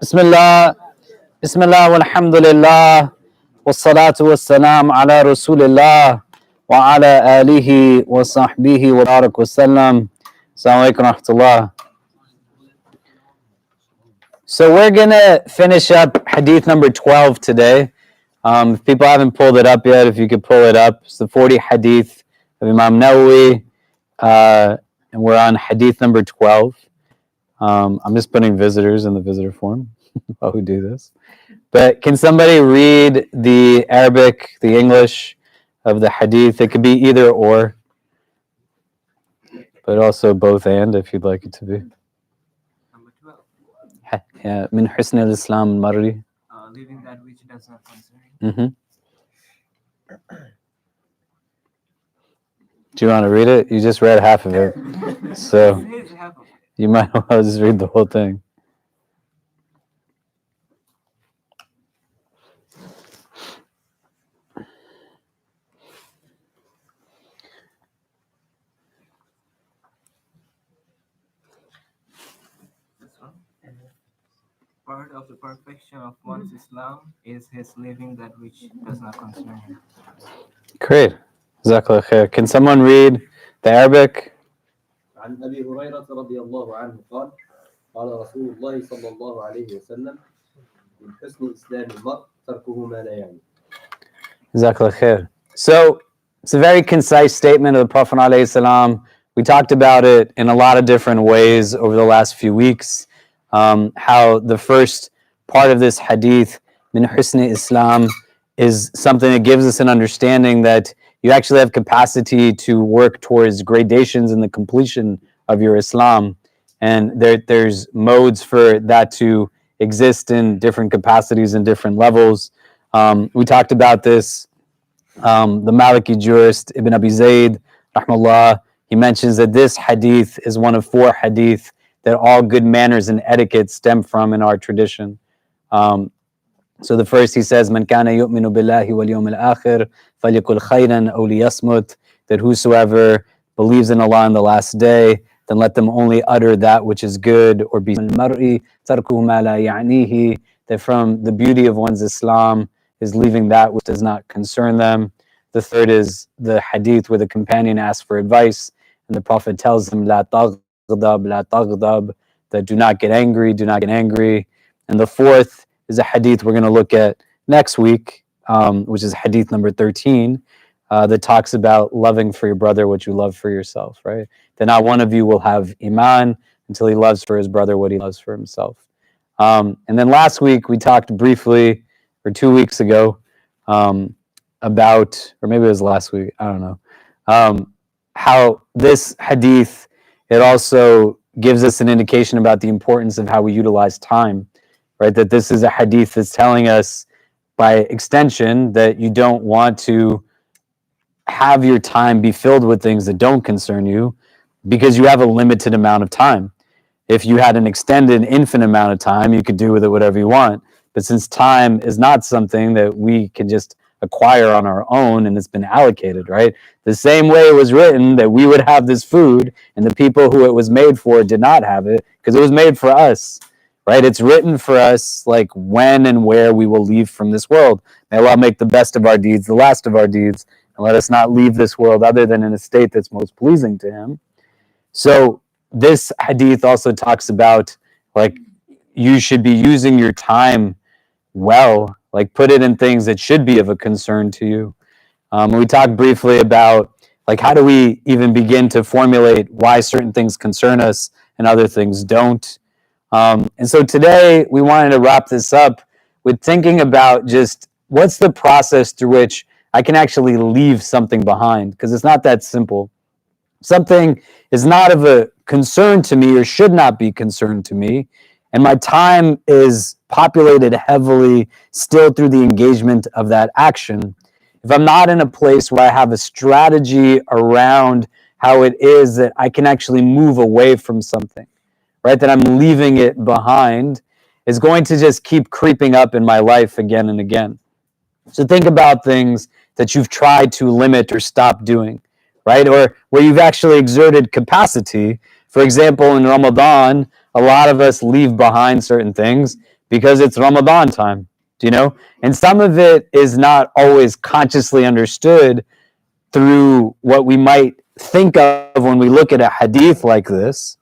Bismillah, Bismillah, walhamdulillah, wassalatu wassalam ala rasulillah, wa ala alihi wa sahbihi wa barak wasallam. Assalamu alaikum wa rahmatullah. So we're going to finish up hadith number 12 today. If people haven't pulled it up yet, if you could pull it up. It's the 40 hadith of Imam Nawawi, and we're on hadith number 12. I'm just putting visitors in the visitor form while we do this. But can somebody read the Arabic, the English of the hadith? It could be either or, but also both and if you'd like it to be. Number 12. Yeah, min husn al-Islam marri. Leaving that which does not concern you. Do you want to read it? You just read half of it. So It is half of it. you might as well just read the whole thing. This one. Part of the perfection of one's Islam is his leaving that which does not concern him. Great. Jazakallah khair. Can someone read the Arabic? عن أبي هريرة رضي الله عنه قال قال رسول الله صلى الله عليه وسلم من حسن إسلام المرء تركه ما لا يعني. Jazakallah khair. So it's a very concise statement of the Prophet alayhi salam. We talked about it in a lot of different ways over the last few weeks. How the first part of this hadith, min husni Islam, is something that gives us an understanding that you actually have capacity to work towards gradations in the completion of your Islam. And there's modes for that to exist in different capacities and different levels. We talked about this. The Maliki jurist, Ibn Abi Zayd, rahmallah, he mentions that this hadith is one of 4 hadith that all good manners and etiquette stem from in our tradition. So the first he says, "Man kana yu'minu billahi wal yawmil akhir, falyakul khayran aw liyasmut," that whosoever believes in Allah on the last day, then let them only utter that which is good, or be al-mar'i tarkuhu ma la ya'nihi, that from the beauty of one's Islam is leaving that which does not concern them. The third is the hadith where the companion asks for advice, and the Prophet tells him, "La taghdab, la taghdab," that do not get angry, do not get angry. And the fourth is a hadith we're going to look at next week, which is hadith number 13, that talks about loving for your brother what you love for yourself, right? That not one of you will have iman until he loves for his brother what he loves for himself. And then last week we talked briefly, or 2 weeks ago, about, or maybe it was last week, I don't know, how this hadith, it also gives us an indication about the importance of how we utilize time, right? That this is a hadith that's telling us by extension that you don't want to have your time be filled with things that don't concern you because you have a limited amount of time. If you had an extended infinite amount of time, you could do with it whatever you want. But since time is not something that we can just acquire on our own and it's been allocated, right? The same way it was written that we would have this food and the people who it was made for did not have it because it was made for us, right? It's written for us like when and where we will leave from this world. May Allah make the best of our deeds, the last of our deeds, and let us not leave this world other than in a state that's most pleasing to Him. So this hadith also talks about like you should be using your time well, like put it in things that should be of a concern to you. We talked briefly about like how do we even begin to formulate why certain things concern us and other things don't. And so today we wanted to wrap this up with thinking about just what's the process through which I can actually leave something behind, because it's not that simple. Something is not of a concern to me or should not be concerned to me, and my time is populated heavily still through the engagement of that action. If I'm not in a place where I have a strategy around how it is that I can actually move away from something, right, that I'm leaving it behind, is going to just keep creeping up in my life again and again. So think about things that you've tried to limit or stop doing, right? Or where you've actually exerted capacity. For example, in Ramadan, a lot of us leave behind certain things because it's Ramadan time, do you know? And some of it is not always consciously understood through what we might think of when we look at a hadith like this.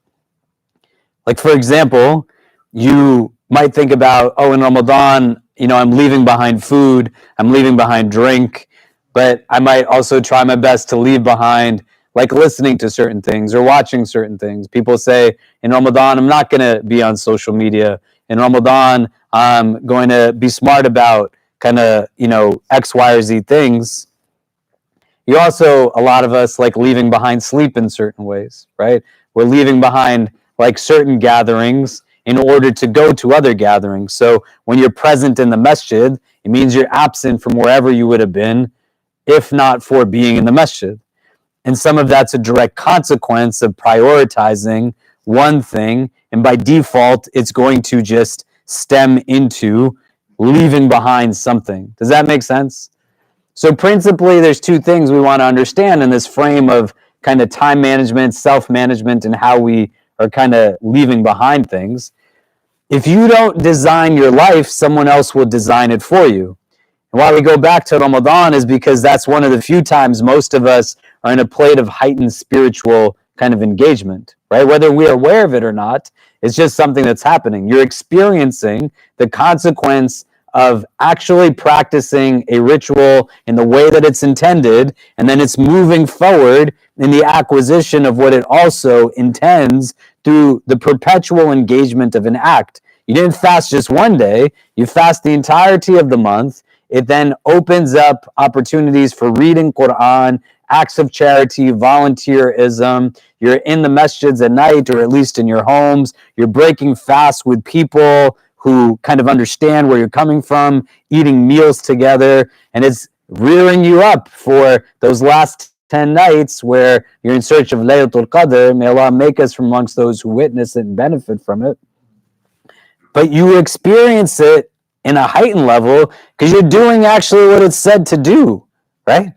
Like, for example, you might think about, oh, in Ramadan, I'm leaving behind food, I'm leaving behind drink, but I might also try my best to leave behind, like, listening to certain things or watching certain things. People say, in Ramadan, I'm not going to be on social media. In Ramadan, I'm going to be smart about kind of, X, Y, or Z things. You also, a lot of us, like leaving behind sleep in certain ways, right? We're leaving behind like certain gatherings in order to go to other gatherings. So when you're present in the masjid, it means you're absent from wherever you would have been, if not for being in the masjid. And some of that's a direct consequence of prioritizing one thing, and by default, it's going to just stem into leaving behind something. Does that make sense? So principally, there's two things we want to understand in this frame of kind of time management, self-management, and how we are kind of leaving behind things. If you don't design your life, someone else will design it for you. And why we go back to Ramadan is because that's one of the few times most of us are in a plate of heightened spiritual kind of engagement, right? Whether we're aware of it or not, it's just something that's happening. You're experiencing the consequence of actually practicing a ritual in the way that it's intended, and then it's moving forward in the acquisition of what it also intends through the perpetual engagement of an act. You didn't fast just one day, you fast the entirety of the month. It then opens up opportunities for reading Quran, acts of charity, volunteerism. You're in the masjids at night, or at least in your homes. You're breaking fast with people who kind of understand where you're coming from, eating meals together, and it's rearing you up for those last 10 nights where you're in search of Laylatul Qadr. May Allah make us from amongst those who witness it and benefit from it. But you experience it in a heightened level because you're doing actually what it's said to do, right?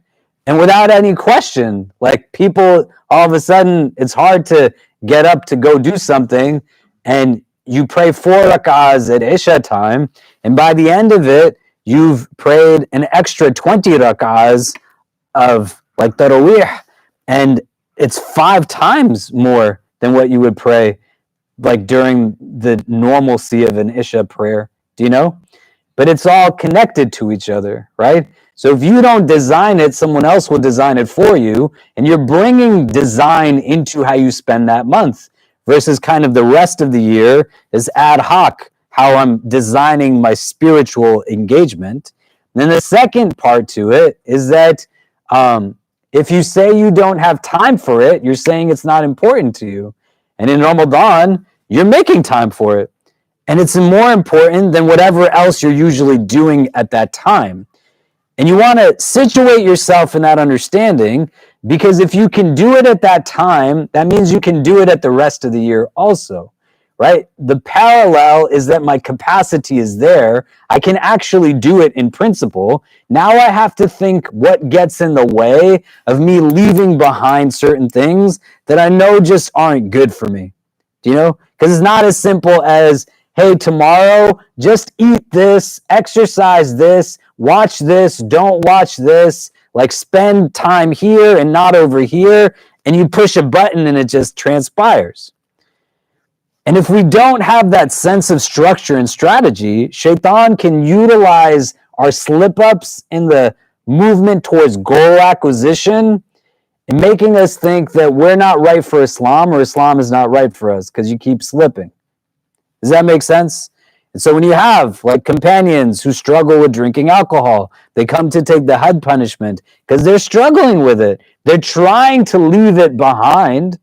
And without any question, like people, all of a sudden, it's hard to get up to go do something, and you pray 4 rak'ahs at Isha time, and by the end of it, you've prayed an extra 20 rak'ahs of like Taraweeh, and it's 5 times more than what you would pray like during the normalcy of an Isha prayer. Do you know? But it's all connected to each other, right? So if you don't design it, someone else will design it for you, and you're bringing design into how you spend that month versus kind of the rest of the year is ad hoc, how I'm designing my spiritual engagement. And then the second part to it is that if you say you don't have time for it, you're saying it's not important to you. And in Ramadan, you're making time for it. And it's more important than whatever else you're usually doing at that time. And you want to situate yourself in that understanding, because if you can do it at that time, that means you can do it at the rest of the year also, right? The parallel is that my capacity is there. I can actually do it in principle. Now I have to think what gets in the way of me leaving behind certain things that I know just aren't good for me. Do you know? Because it's not as simple as, hey, tomorrow, just eat this, exercise this, watch this, don't watch this, like spend time here and not over here, and you push a button and it just transpires. And if we don't have that sense of structure and strategy, Shaitan can utilize our slip-ups in the movement towards goal acquisition and making us think that we're not right for Islam or Islam is not right for us because you keep slipping. Does that make sense? And so when you have like companions who struggle with drinking alcohol, they come to take the had punishment because they're struggling with it. They're trying to leave it behind.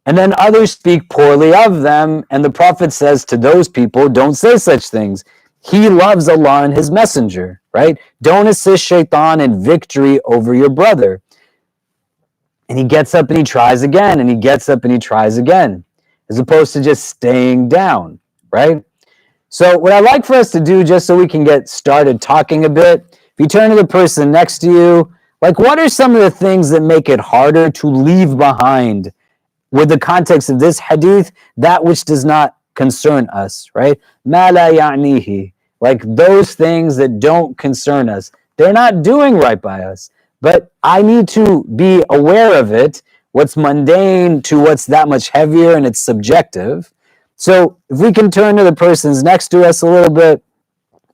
And then others speak poorly of them. And the Prophet says to those people, don't say such things. He loves Allah and His Messenger, right? Don't assist Shaitan in victory over your brother. And he gets up and he tries again, and he gets up and he tries again, as opposed to just staying down, right? So what I'd like for us to do, just so we can get started talking a bit, if you turn to the person next to you, like what are some of the things that make it harder to leave behind, with the context of this hadith, that which does not concern us, right? ما لا يعنيه, like those things that don't concern us. They're not doing right by us, but I need to be aware of it, what's mundane to what's that much heavier, and it's subjective. So if we can turn to the persons next to us a little bit,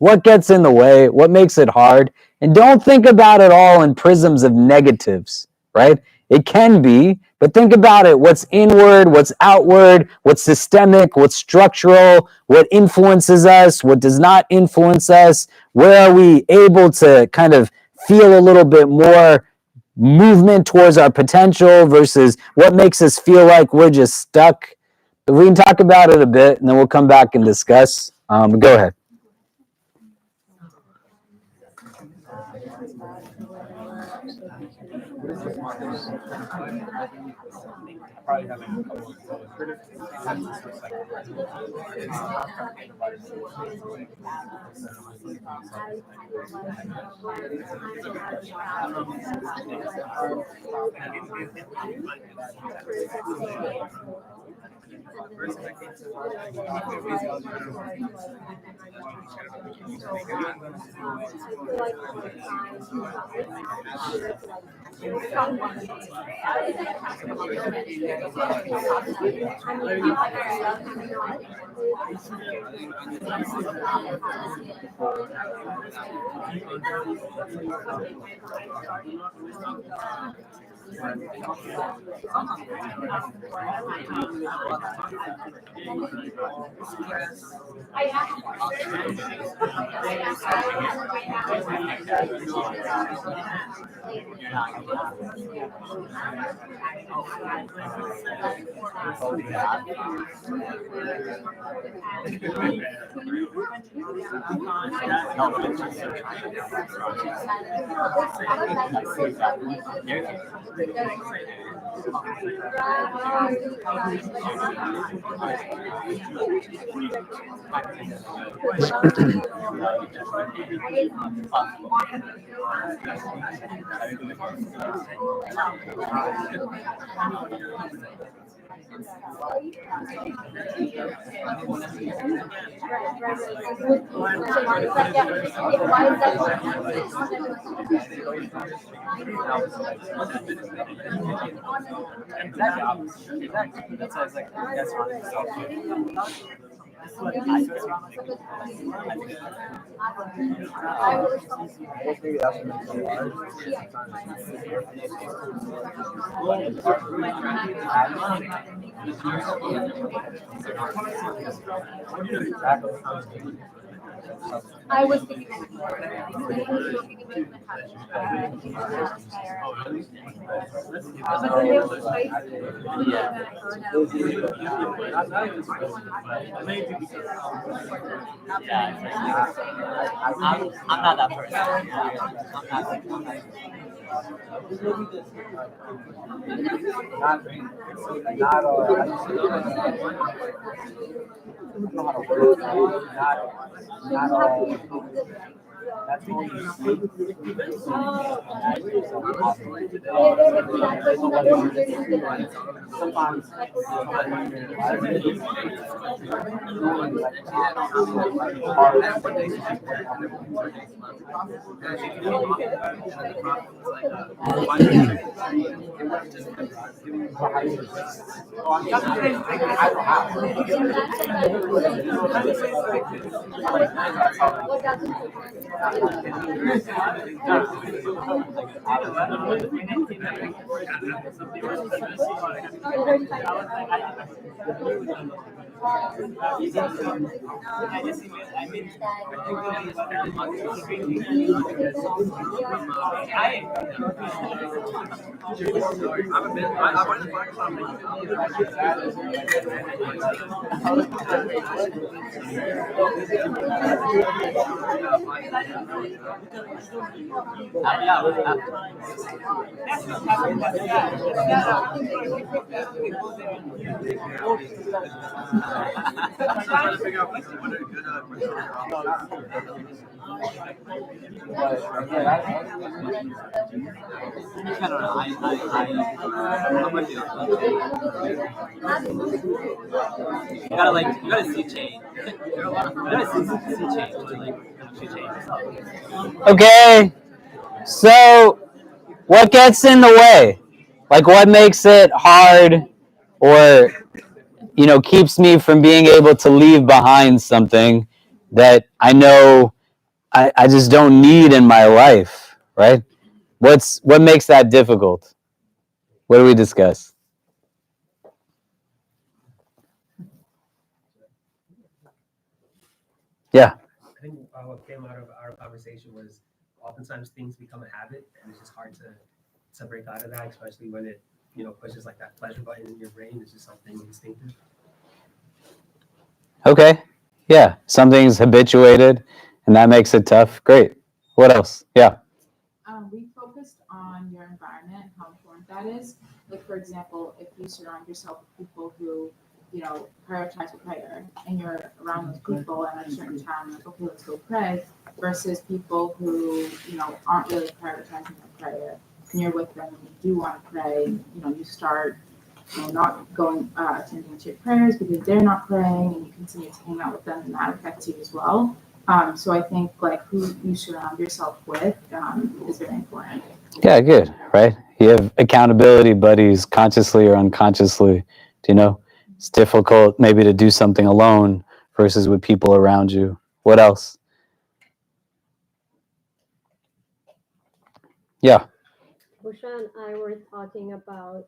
what gets in the way, what makes it hard, and don't think about it all in prisms of negatives, right? It can be, but think about it, what's inward, what's outward, what's systemic, what's structural, what influences us, what does not influence us, where are we able to kind of feel a little bit more movement towards our potential versus what makes us feel like we're just stuck. We can talk about it a bit, and then we'll come back and discuss. Go ahead. I was thinking I'm not that person. I'm not. That's all you see. Sometimes You gotta see change. You gotta see change to like see change. Okay, so what gets in the way? Like what makes it hard or keeps me from being able to leave behind something that I know I just don't need in my life, right? What makes that difficult? What do we discuss? Yeah. I think what came out of our conversation was oftentimes things become a habit, and it's just hard to break out of that, especially when it pushes like that pleasure button in your brain. It's just something instinctive. Okay. Yeah. Something's habituated, and that makes it tough. Great. What else? Yeah. We focused on your environment, how important that is. Like, for example, if you surround yourself with people who, prioritize prayer, and you're around those people at a certain time, like, okay, let's go pray, versus people who, aren't really prioritizing their prayer, and you're with them and you do want to pray, you start, not going, attending to your prayers because they're not praying, and you continue to hang out with them, and that affects you as well. So I think like who you surround yourself with is very important. Yeah, good, right? You have accountability buddies, consciously or unconsciously. It's difficult maybe to do something alone versus with people around you. What else? Yeah. Busha and I were talking about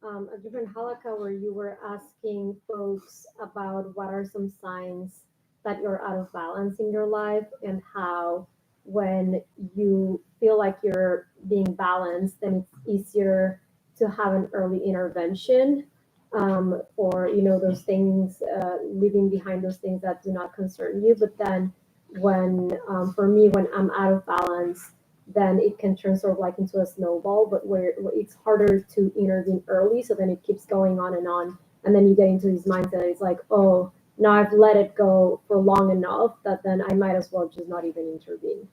a different halakha where you were asking folks about what are some signs that you're out of balance in your life, and how when you feel like you're being balanced, then it's easier to have an early intervention, or those things, leaving behind those things that do not concern you. But then when for me, when I'm out of balance, then it can turn sort of like into a snowball, but where it's harder to intervene early, so then it keeps going on, and then you get into these mindset. It's like, oh, now I've let it go for long enough that then I might as well just not even intervene.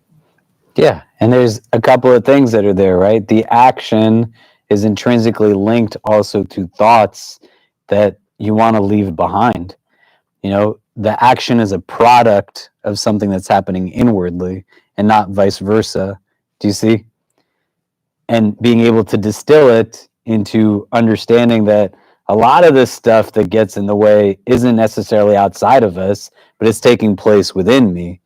Yeah, and there's a couple of things that are there, right? The action is intrinsically linked also to thoughts that you want to leave behind. The action is a product of something that's happening inwardly and not vice versa. Do you see? And being able to distill it into understanding that a lot of this stuff that gets in the way isn't necessarily outside of us, but it's taking place within me.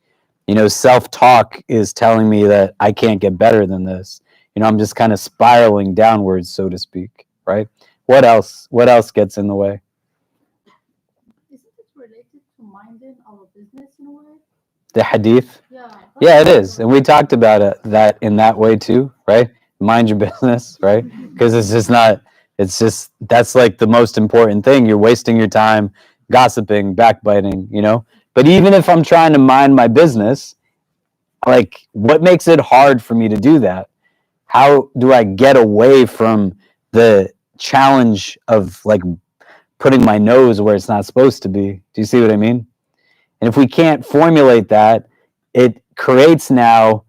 Self-talk is telling me that I can't get better than this. I'm just kind of spiraling downwards, so to speak, right? What else? What else gets in the way? Isn't it related to minding our business in a way? The hadith? Yeah. Yeah, it is. And we talked about it that in that way too, right? Mind your business, right? Because that's like the most important thing. You're wasting your time gossiping, backbiting, But even if I'm trying to mind my business, like what makes it hard for me to do that? How do I get away from the challenge of like putting my nose where it's not supposed to be? Do you see what I mean? And if we can't formulate that, it creates now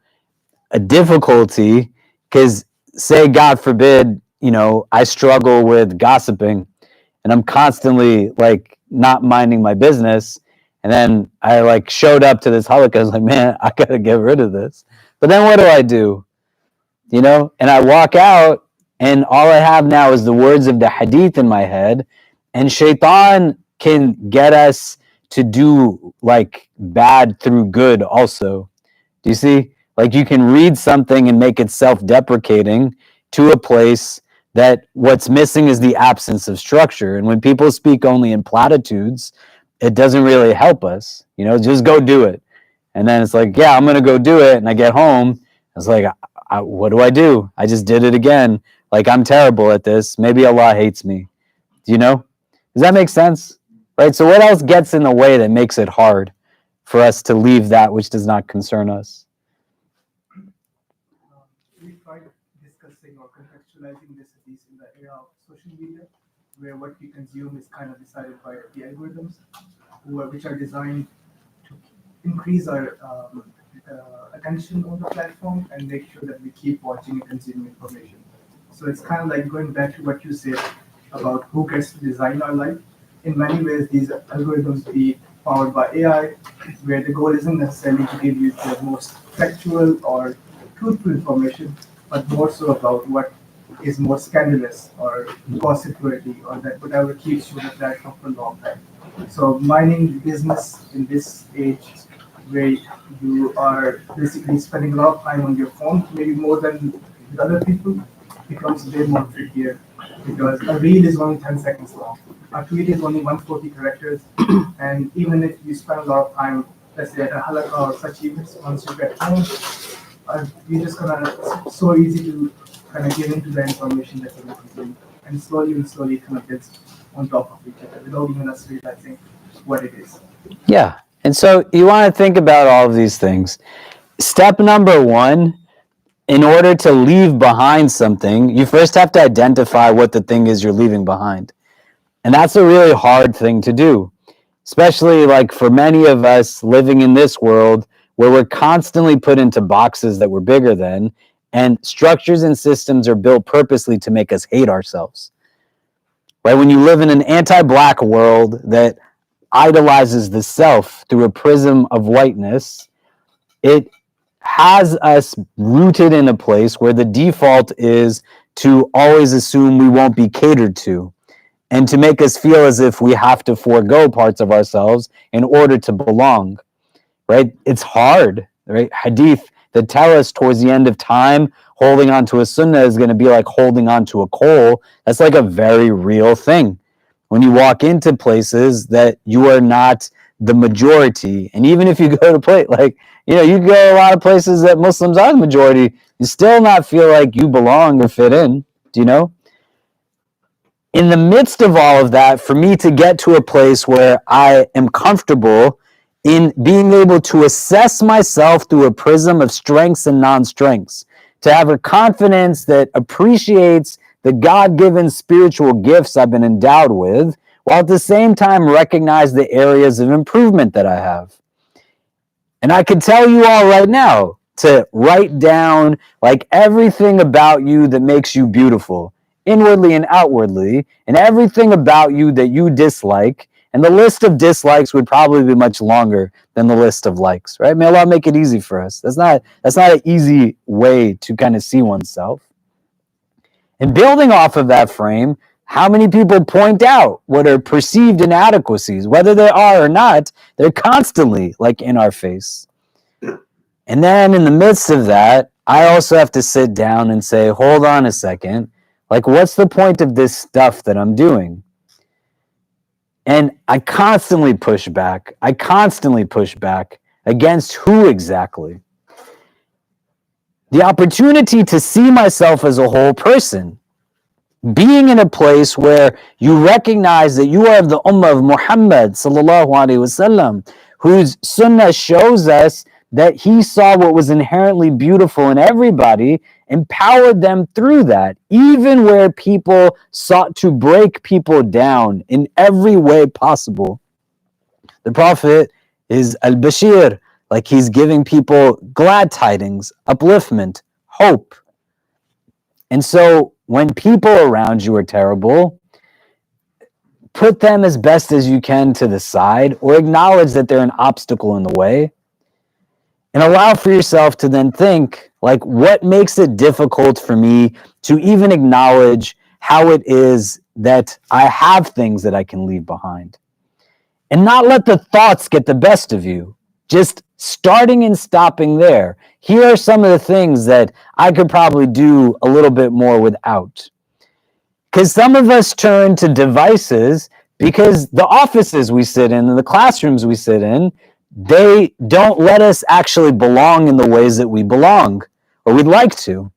a difficulty, because say, God forbid, I struggle with gossiping and I'm constantly like not minding my business. And then I like showed up to this halakha. I was like, man, I got to get rid of this. But then what do? And I walk out and all I have now is the words of the hadith in my head, and shaitan can get us to do like bad through good also. Do you see? Like you can read something and make it self-deprecating to a place that what's missing is the absence of structure. And when people speak only in platitudes, it doesn't really help us. Just go do it. And then it's like, yeah, I'm going to go do it. And I get home. It's like, what do? I just did it again. Like I'm terrible at this. Maybe Allah hates me. Does that make sense? Right? So what else gets in the way that makes it hard for us to leave that which does not concern us? social media, where what we consume is kind of decided by the algorithms, which are designed to increase our attention on the platform and make sure that we keep watching and consuming information. So it's kind of like going back to what you said about who gets to design our life. In many ways, these algorithms be powered by AI, where the goal isn't necessarily to give you the most factual or truthful information, but more so about what is more scandalous or gossip-worthy or that whatever keeps you on the platform for a long time. So mining business in this age where you are basically spending a lot of time on your phone, maybe more than with other people, becomes way more trickier because a reel is only 10 seconds long. A tweet is only 140 characters, and even if you spend a lot of time, let's say at a halakha or such events, once you get home, you're just it's so easy to kind of get into the information that you're consuming, and slowly kind of builds on top of each other without even us realizing what it is. Yeah. And so you want to think about all of these things. Step number one, in order to leave behind something, you first have to identify what the thing is you're leaving behind. And that's a really hard thing to do, especially like for many of us living in this world where we're constantly put into boxes that we're bigger than, and structures and systems are built purposely to make us hate ourselves. Right? When you live in an anti-black world that idolizes the self through a prism of whiteness, it has us rooted in a place where the default is to always assume we won't be catered to and to make us feel as if we have to forego parts of ourselves in order to belong, right? It's hard, right? Hadith that tell us towards the end of time, holding on to a sunnah is going to be like holding on to a coal. That's like a very real thing. When you walk into places that you are not the majority, and even if you go to place like, you go a lot of places that Muslims are the majority, you still not feel like you belong or fit in. Do you know? In the midst of all of that, for me to get to a place where I am comfortable in being able to assess myself through a prism of strengths and non-strengths, to have a confidence that appreciates the God-given spiritual gifts I've been endowed with, while at the same time recognize the areas of improvement that I have. And I can tell you all right now to write down like everything about you that makes you beautiful, inwardly and outwardly, and everything about you that you dislike. And the list of dislikes would probably be much longer than the list of likes, right? May Allah make it easy for us. That's not an easy way to kind of see oneself. And building off of that frame, how many people point out what are perceived inadequacies, whether they are or not, they're constantly like in our face. And then in the midst of that, I also have to sit down and say, hold on a second, like what's the point of this stuff that I'm doing? And I constantly push back against who exactly? The opportunity to see myself as a whole person, being in a place where you recognize that you are of the ummah of Muhammad sallallahu alaihi wasallam, whose sunnah shows us that he saw what was inherently beautiful in everybody, empowered them through that, even where people sought to break people down in every way possible. The Prophet is al-Bashir, like he's giving people glad tidings, upliftment, hope. And so when people around you are terrible, put them as best as you can to the side or acknowledge that they're an obstacle in the way. And allow for yourself to then think, like, what makes it difficult for me to even acknowledge how it is that I have things that I can leave behind? And not let the thoughts get the best of you. Just starting and stopping there. Here are some of the things that I could probably do a little bit more without. Because some of us turn to devices because the offices we sit in and the classrooms we sit in, they don't let us actually belong in the ways that we belong or we'd like to.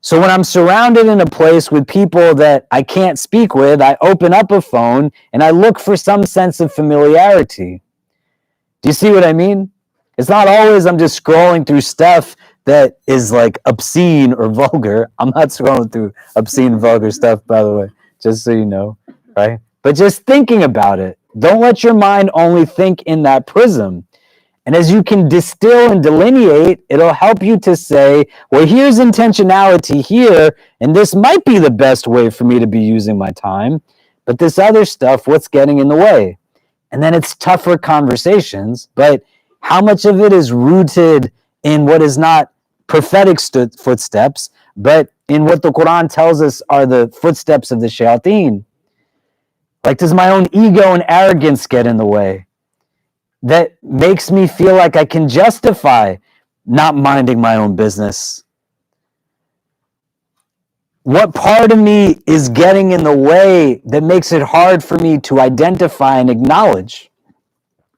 So when I'm surrounded in a place with people that I can't speak with, I open up a phone and I look for some sense of familiarity. Do you see what I mean? It's not always I'm just scrolling through stuff that is like obscene or vulgar. I'm not scrolling through obscene, vulgar stuff, by the way. just so you know, right? But just thinking about it, don't let your mind only think in that prism. And as you can distill and delineate, it'll help you to say, well, here's intentionality here, and this might be the best way for me to be using my time, but this other stuff, what's getting in the way? And then it's tougher conversations, but how much of it is rooted in what is not prophetic footsteps, but in what the Quran tells us are the footsteps of the shayateen? Like, does my own ego and arrogance get in the way? That makes me feel like I can justify not minding my own business. What part of me is getting in the way that makes it hard for me to identify and acknowledge?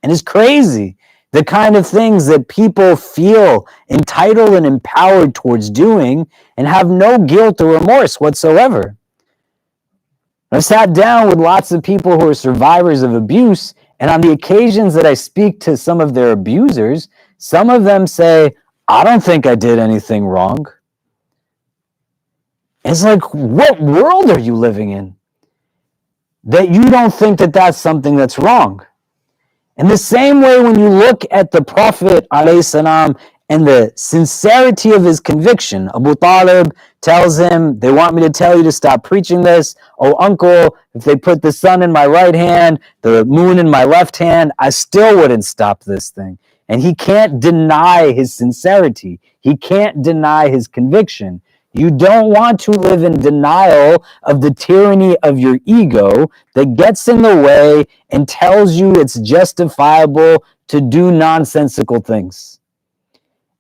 And it's crazy, the kind of things that people feel entitled and empowered towards doing and have no guilt or remorse whatsoever. I've sat down with lots of people who are survivors of abuse, and on the occasions that I speak to some of their abusers, some of them say, I don't think I did anything wrong. It's like, what world are you living in that you don't think that that's something that's wrong? In the same way, when you look at the Prophet ﷺ and the sincerity of his conviction, Abu Talib tells him, they want me to tell you to stop preaching this. Oh, uncle, if they put the sun in my right hand, the moon in my left hand, I still wouldn't stop this thing. And he can't deny his sincerity. He can't deny his conviction. You don't want to live in denial of the tyranny of your ego that gets in the way and tells you it's justifiable to do nonsensical things.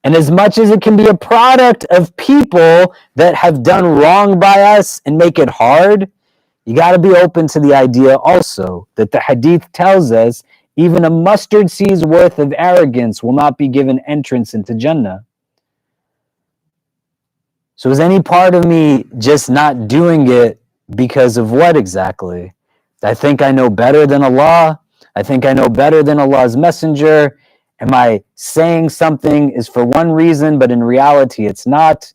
And as much as it can be a product of people that have done wrong by us and make it hard, you got to be open to the idea also that the Hadith tells us even a mustard seed's worth of arrogance will not be given entrance into Jannah. So is any part of me just not doing it because of what exactly? I think I know better than Allah. I think I know better than Allah's messenger. Am I saying something is for one reason, but in reality it's not?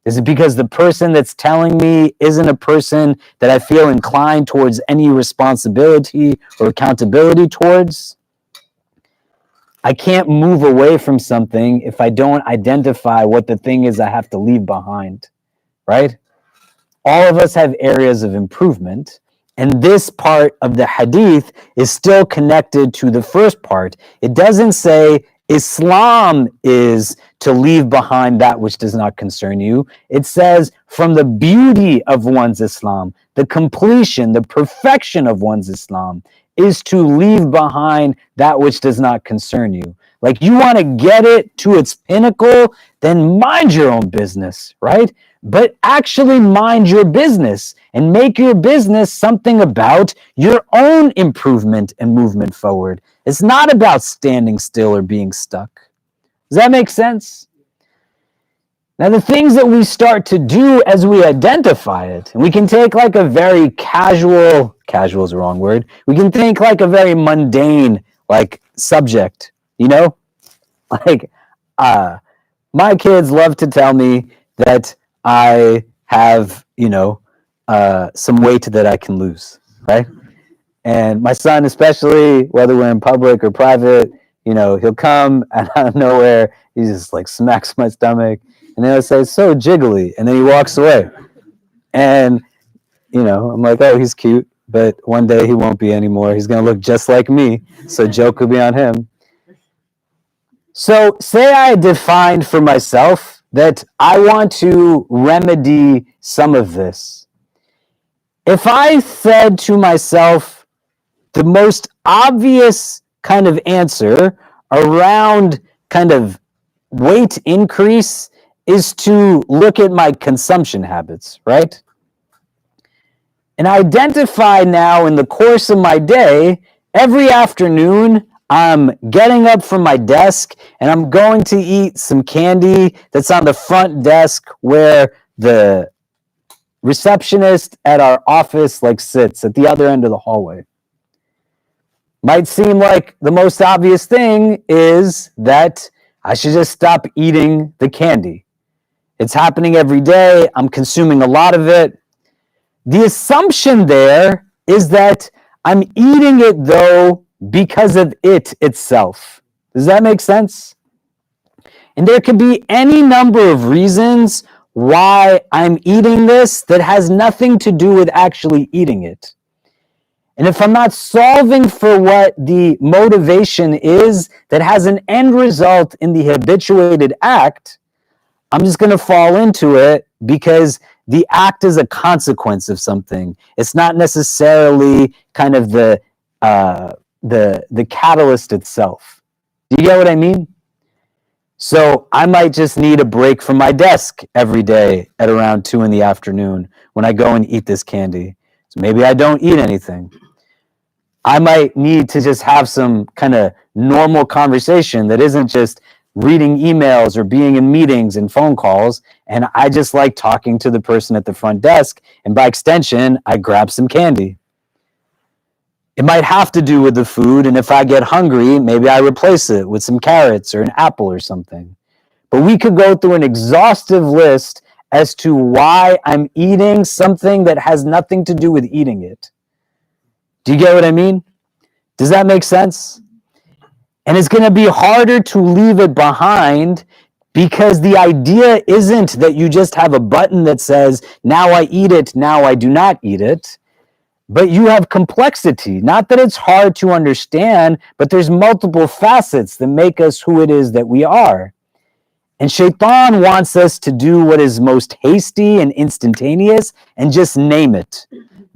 Is it because the person that's telling me isn't a person that I feel inclined towards any responsibility or accountability towards? I can't move away from something if I don't identify what the thing is I have to leave behind, right? All of us have areas of improvement, and this part of the hadith is still connected to the first part. It doesn't say Islam is to leave behind that which does not concern you. It says from the beauty of one's Islam, the completion, the perfection of one's Islam is to leave behind that which does not concern you. Like, you want to get it to its pinnacle, then mind your own business, right? But actually mind your business and make your business something about your own improvement and movement forward. It's not about standing still or being stuck. Does that make sense? Now, the things that we start to do as we identify it, and we can take like a very casual is the wrong word, we can think like a very mundane like subject, you know? Like, my kids love to tell me that I have, some weight that I can lose, right? And my son, especially, whether we're in public or private, he'll come and out of nowhere, he just like smacks my stomach, and then he'll say, so jiggly, and then he walks away. And, I'm like, oh, he's cute, but one day he won't be anymore. He's going to look just like me, so joke could be on him. So say I defined for myself that I want to remedy some of this. If I said to myself, the most obvious kind of answer around kind of weight increase is to look at my consumption habits, right? And identify now in the course of my day, every afternoon, I'm getting up from my desk and I'm going to eat some candy that's on the front desk where the receptionist at our office sits at the other end of the hallway. Might seem like the most obvious thing is that I should just stop eating the candy. It's happening every day. I'm consuming a lot of it. The assumption there is that I'm eating it though because of it itself. Does that make sense? And there could be any number of reasons why I'm eating this that has nothing to do with actually eating it. And if I'm not solving for what the motivation is that has an end result in the habituated act, I'm just going to fall into it because the act is a consequence of something. It's not necessarily kind of the catalyst itself. Do you get what I mean? So I might just need a break from my desk every day at around 2 p.m. when I go and eat this candy. So maybe I don't eat anything. I might need to just have some kind of normal conversation that isn't just reading emails or being in meetings and phone calls. And I just like talking to the person at the front desk. And by extension, I grab some candy. It might have to do with the food. And if I get hungry, maybe I replace it with some carrots or an apple or something. But we could go through an exhaustive list as to why I'm eating something that has nothing to do with eating it. Do you get what I mean? Does that make sense? And it's going to be harder to leave it behind because the idea isn't that you just have a button that says, now I eat it, now I do not eat it. But you have complexity. Not that it's hard to understand, but there's multiple facets that make us who it is that we are. And Shaitan wants us to do what is most hasty and instantaneous and just name it.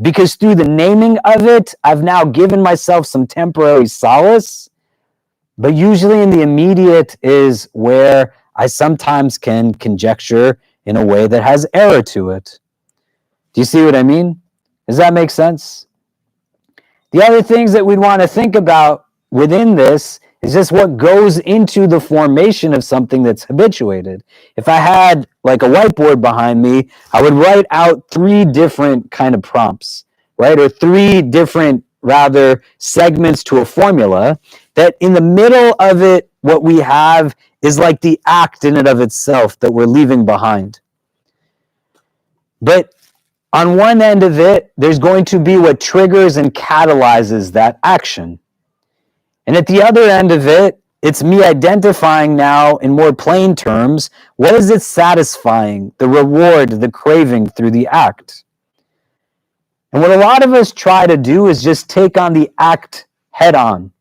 Because through the naming of it, I've now given myself some temporary solace. But usually in the immediate is where I sometimes can conjecture in a way that has error to it. Do you see what I mean? Does that make sense? The other things that we'd want to think about within this is just what goes into the formation of something that's habituated. If I had like a whiteboard behind me, I would write out 3 different kind of prompts, right? Or 3 different, rather, segments to a formula that in the middle of it, what we have is like the act in and of itself that we're leaving behind. But on one end of it, there's going to be what triggers and catalyzes that action. And at the other end of it, it's me identifying now in more plain terms, what is it satisfying, the reward, the craving through the act? And what a lot of us try to do is just take on the act head on.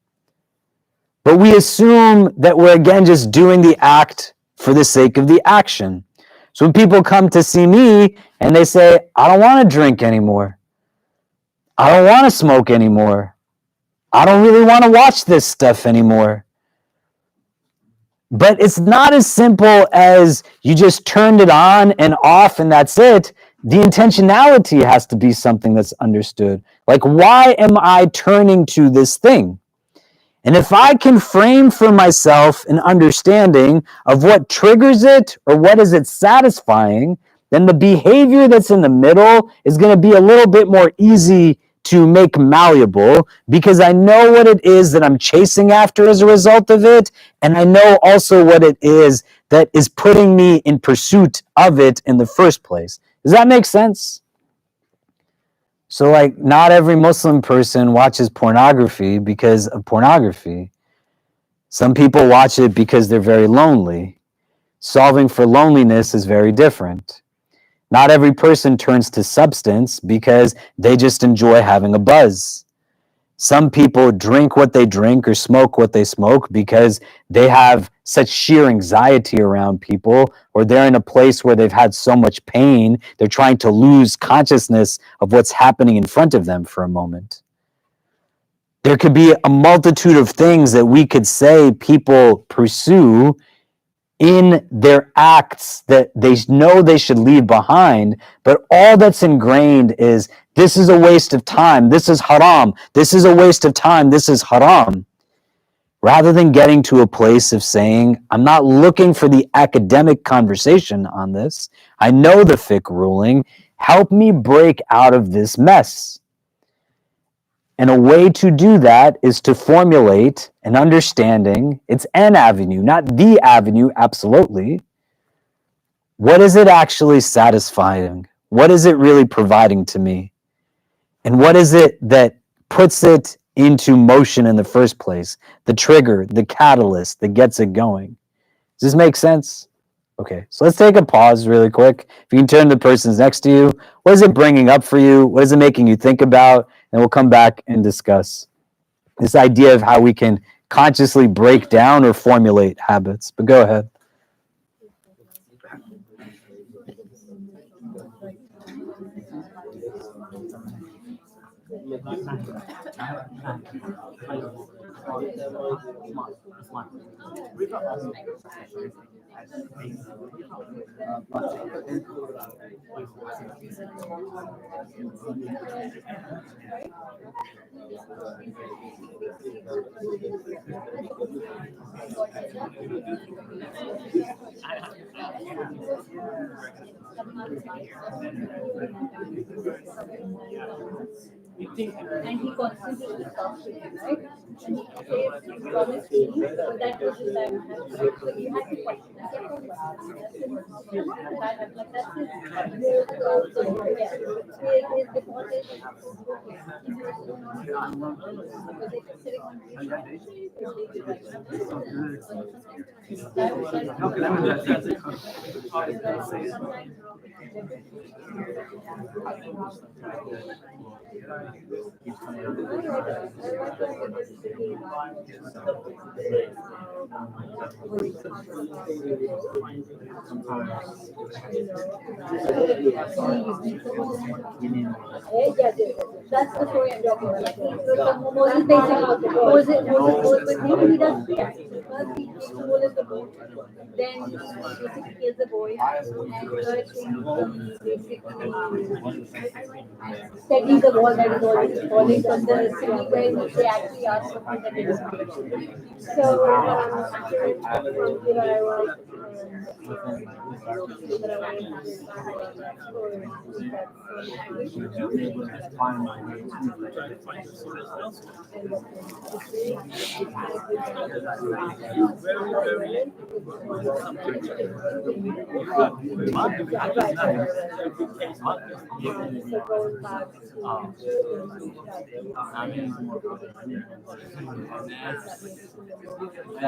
But we assume that we're again just doing the act for the sake of the action. So when people come to see me and they say, I don't want to drink anymore. I don't want to smoke anymore. I don't really want to watch this stuff anymore. But it's not as simple as you just turned it on and off and that's it. The intentionality has to be something that's understood. Like, why am I turning to this thing? And if I can frame for myself an understanding of what triggers it or what is it satisfying, then the behavior that's in the middle is going to be a little bit more easy to make malleable because I know what it is that I'm chasing after as a result of it. And I know also what it is that is putting me in pursuit of it in the first place. Does that make sense? So like not every Muslim person watches pornography because of pornography. Some people watch it because they're very lonely. Solving for loneliness is very different. Not every person turns to substance because they just enjoy having a buzz. Some people drink what they drink or smoke what they smoke because they have such sheer anxiety around people, or they're in a place where they've had so much pain, they're trying to lose consciousness of what's happening in front of them for a moment. There could be a multitude of things that we could say people pursue in their acts that they know they should leave behind, but all that's ingrained is this is a waste of time, this is haram, this is a waste of time, this is haram. Rather than getting to a place of saying, I'm not looking for the academic conversation on this, I know the fiqh ruling, help me break out of this mess. And a way to do that is to formulate an understanding. It's an avenue, not the avenue, absolutely. What is it actually satisfying? what is it really providing to me? And what is it that puts it into motion in the first place? The trigger, the catalyst that gets it going. Does this make sense? Okay, so let's take a pause really quick. If you can turn to the persons next to you, what is it bringing up for you? What is it making you think about? And we'll come back and discuss this idea of how we can consciously break down or formulate habits. But go ahead. And he constantly talks to him, right? And he says he promised me, but that was his time. So you have to question. I kept on questioning. Like that's his his default is that's the story I'm talking about. Like Moses basically Moses with him, he does three actions. First he takes Moses the boat, then he basically kills the boy, and third thing he basically steadies the wall that is already falling from the city where they actually asked for food and they didn't. So from here I was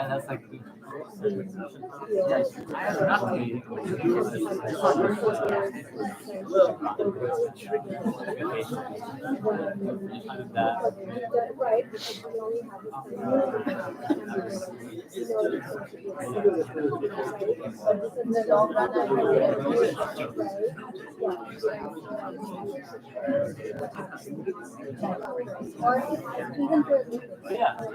That's like right, because we only have in the long run, I or even yeah, I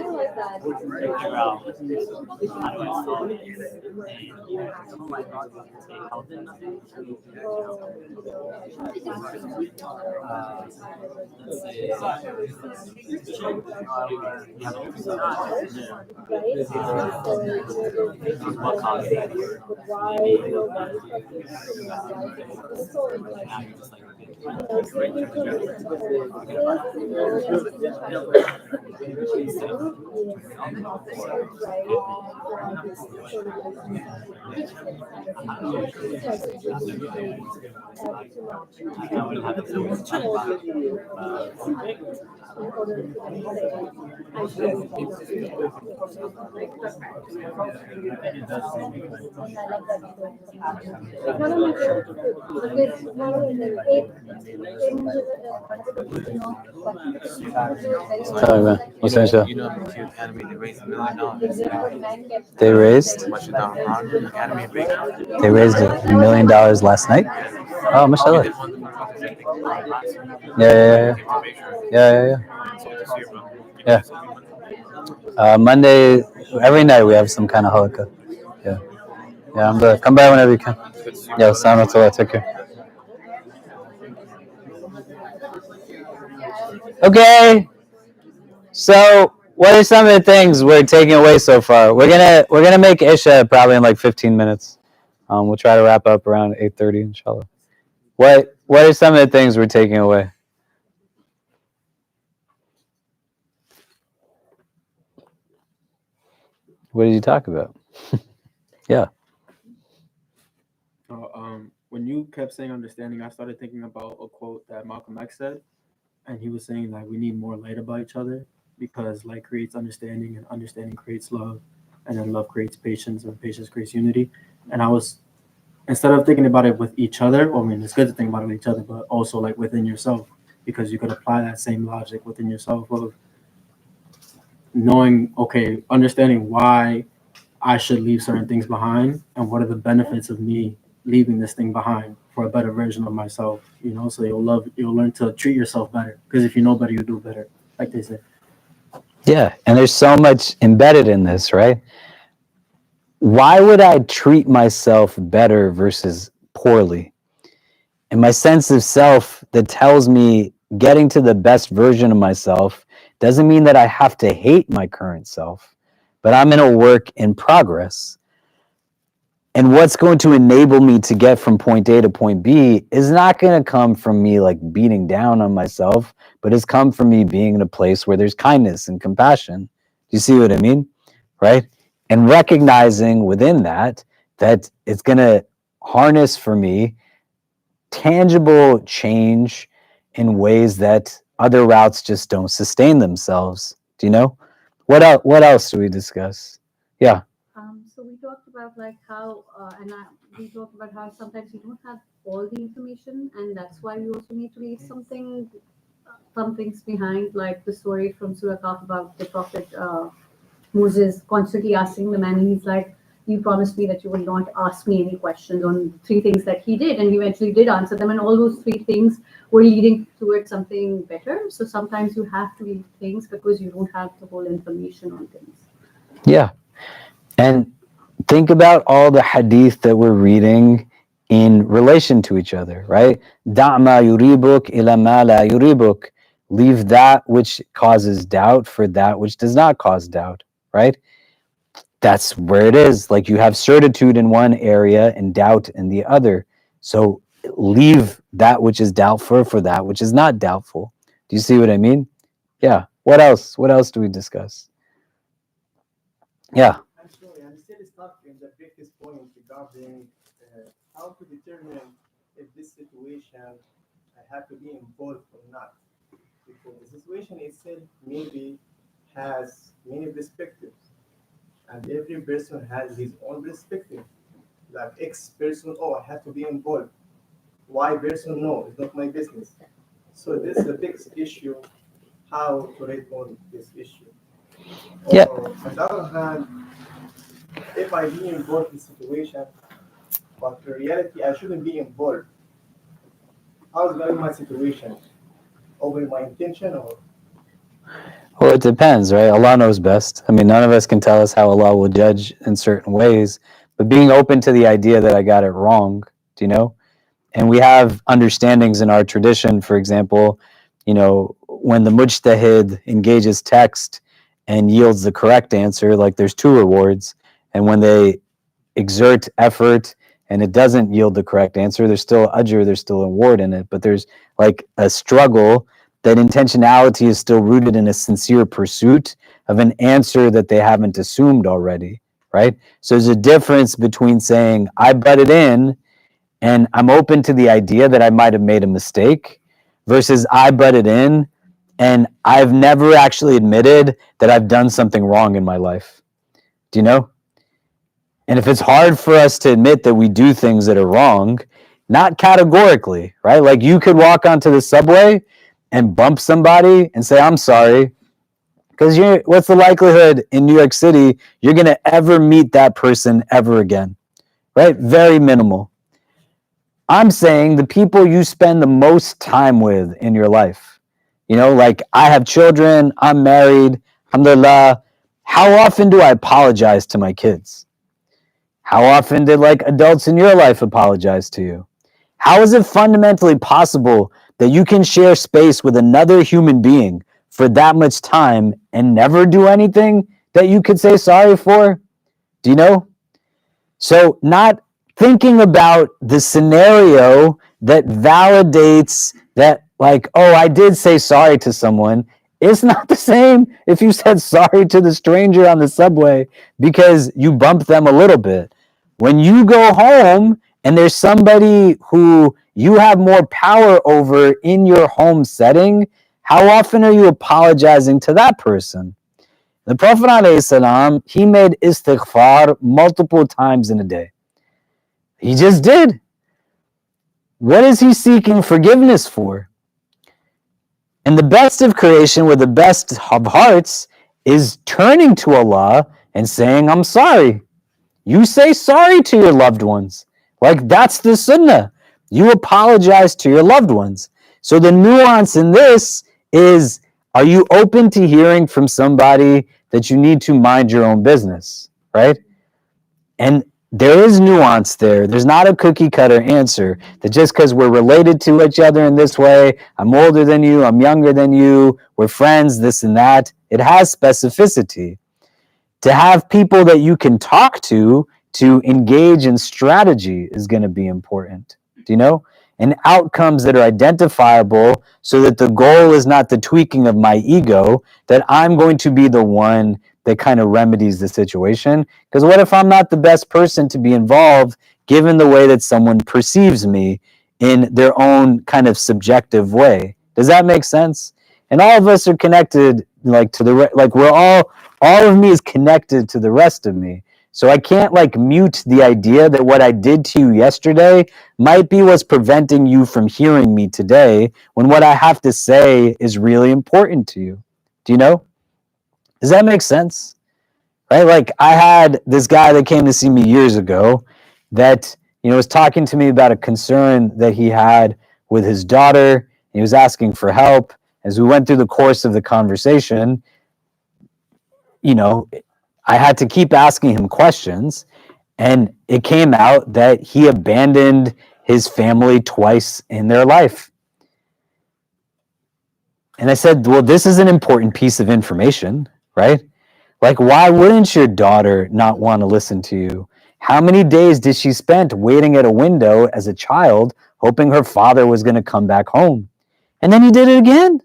like that. figure out how do I solve it What's that? You know, the Academy, they raised $1 million. They raised Much down the Academy big. they raised $1 million last night. Oh, mashallah. Yeah. Monday, every night we have some kind of halakha. Yeah. I'm good. Come by whenever you can. Yeah, assalamu alaikum. Take care. Okay. So what are some of the things we're taking away so far? We're gonna make Isha probably in like 15 minutes. We'll try to wrap up around 8:30, inshallah. What are some of the things we're taking away? What did you talk about? Yeah. When you kept saying understanding, I started thinking about a quote that Malcolm X said, and he was saying that we need more light about each other because light creates understanding, and understanding creates love, and then love creates patience, and patience creates unity. And I was, instead of thinking about it with each other, well, I mean, it's good to think about it with each other, but also like within yourself, because you could apply that same logic within yourself of knowing, okay, understanding why I should leave certain things behind and what are the benefits of me leaving this thing behind for a better version of myself, you know, so you'll learn to treat yourself better, because if you know better, you do better, like they say. Yeah, and there's so much embedded in this, right? Why would I treat myself better versus poorly? And my sense of self that tells me getting to the best version of myself doesn't mean that I have to hate my current self, but I'm in a work in progress. And what's going to enable me to get from point A to point B is not going to come from me like beating down on myself, but it's come from me being in a place where there's kindness and compassion. Do you see what I mean? Right? And recognizing within that it's going to harness for me tangible change in ways that other routes just don't sustain themselves. Do you know? What else do we discuss? Yeah. So we talked about like how, we talked about how sometimes you don't have all the information, and that's why you also need to leave some things behind, like the story from Surah Kaf about the Prophet Moses constantly asking the man, and he's like, "You promised me that you will not ask me any questions on 3 things that he did," and he eventually did answer them, and all those 3 things were leading towards something better. So sometimes you have to leave things because you don't have the whole information on things. Yeah. And think about all the hadith that we're reading in relation to each other, right? Da'ma yuribuk ila ma la yuribuk. Leave that which causes doubt for that which does not cause doubt, right? That's where it is. Like you have certitude in one area and doubt in the other. So leave that which is doubtful for that which is not doubtful. Do you see what I mean? Yeah. What else? What else do we discuss? Yeah. Actually, I'm still stuck in the previous point regarding how to determine if this situation I have to be involved or not. Because the situation itself maybe has many perspectives, and every person has his own perspective. Like X person, oh, I have to be involved. Y person, no, it's not my business. So this is a big issue, how to rate on this issue. Yeah. Or, on the other hand, if I be involved in situation, but in reality I shouldn't be involved, how is going my situation? Over my intention or? Well, it depends, right? Allah knows best. I mean, none of us can tell us how Allah will judge in certain ways, but being open to the idea that I got it wrong, do you know? And we have understandings in our tradition, for example, you know, when the mujtahid engages text and yields the correct answer, like there's 2 rewards. And when they exert effort and it doesn't yield the correct answer, there's still ajr, there's still a reward in it, but there's like a struggle. That intentionality is still rooted in a sincere pursuit of an answer that they haven't assumed already, right? So there's a difference between saying, I butted in and I'm open to the idea that I might have made a mistake versus I butted in and I've never actually admitted that I've done something wrong in my life. Do you know? And if it's hard for us to admit that we do things that are wrong, not categorically, right? Like you could walk onto the subway and bump somebody and say, I'm sorry. Because what's the likelihood in New York City you're going to ever meet that person ever again, right? Very minimal. I'm saying the people you spend the most time with in your life, you know, like I have children, I'm married, alhamdulillah. How often do I apologize to my kids? How often did like adults in your life apologize to you? How is it fundamentally possible that you can share space with another human being for that much time and never do anything that you could say sorry for? Do you know? So not thinking about the scenario that validates that, like, oh, I did say sorry to someone. It's not the same if you said sorry to the stranger on the subway because you bumped them a little bit. When you go home and there's somebody who you have more power over in your home setting, how often are you apologizing to that person? The Prophet ﷺ, he made istighfar multiple times in a day. He just did. What is he seeking forgiveness for? And the best of creation with the best of hearts is turning to Allah and saying, I'm sorry. You say sorry to your loved ones. Like, that's the sunnah. You apologize to your loved ones. So the nuance in this is, are you open to hearing from somebody that you need to mind your own business, right? And there is nuance there. There's not a cookie cutter answer that just because we're related to each other in this way, I'm older than you, I'm younger than you, we're friends, this and that. It has specificity. To have people that you can talk to engage in strategy is going to be important. Do you know? And outcomes that are identifiable so that the goal is not the tweaking of my ego, that I'm going to be the one that kind of remedies the situation. Because what if I'm not the best person to be involved given the way that someone perceives me in their own kind of subjective way? Does that make sense? And all of us are connected, like, to the, like, we're all of me is connected to the rest of me. So I can't, like, mute the idea that what I did to you yesterday might be what's preventing you from hearing me today, when what I have to say is really important to you. Do you know? Does that make sense? Right? Like, I had this guy that came to see me years ago that, you know, was talking to me about a concern that he had with his daughter. He was asking for help. As we went through the course of the conversation, you know, I had to keep asking him questions, and it came out that he abandoned his family twice in their life. And I said, well, this is an important piece of information, right? Like, why wouldn't your daughter not want to listen to you? How many days did she spend waiting at a window as a child, hoping her father was going to come back home? And then he did it again,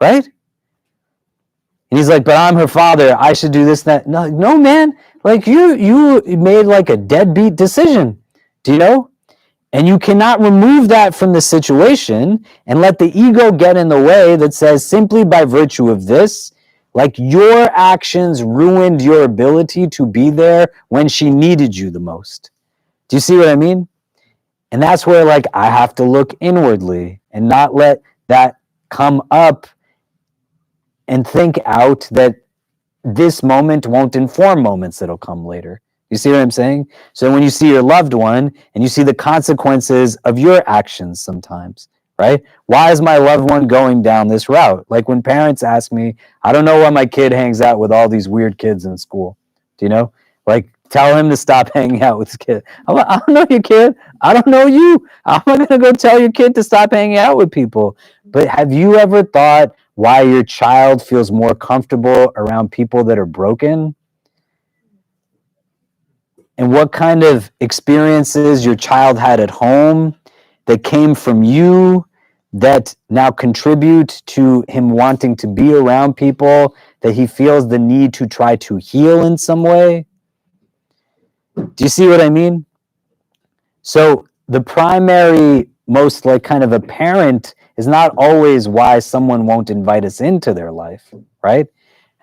right? And he's like, but I'm her father. I should do this, that. No, man. Like, you made like a deadbeat decision. Do you know? And you cannot remove that from the situation and let the ego get in the way that says, simply by virtue of this, like, your actions ruined your ability to be there when she needed you the most. Do you see what I mean? And that's where, like, I have to look inwardly and not let that come up and think out that this moment won't inform moments that'll come later. You see what I'm saying? So when you see your loved one and you see the consequences of your actions sometimes, right? Why is my loved one going down this route? Like, when parents ask me, I don't know why my kid hangs out with all these weird kids in school. Do you know? Like, tell him to stop hanging out with his kid. I don't know your kid. I don't know you. I'm not going to go tell your kid to stop hanging out with people. But have you ever thought why your child feels more comfortable around people that are broken? And what kind of experiences your child had at home that came from you that now contribute to him wanting to be around people that he feels the need to try to heal in some way? Do you see what I mean? So the primary, most, like, kind of apparent is not always why someone won't invite us into their life, right?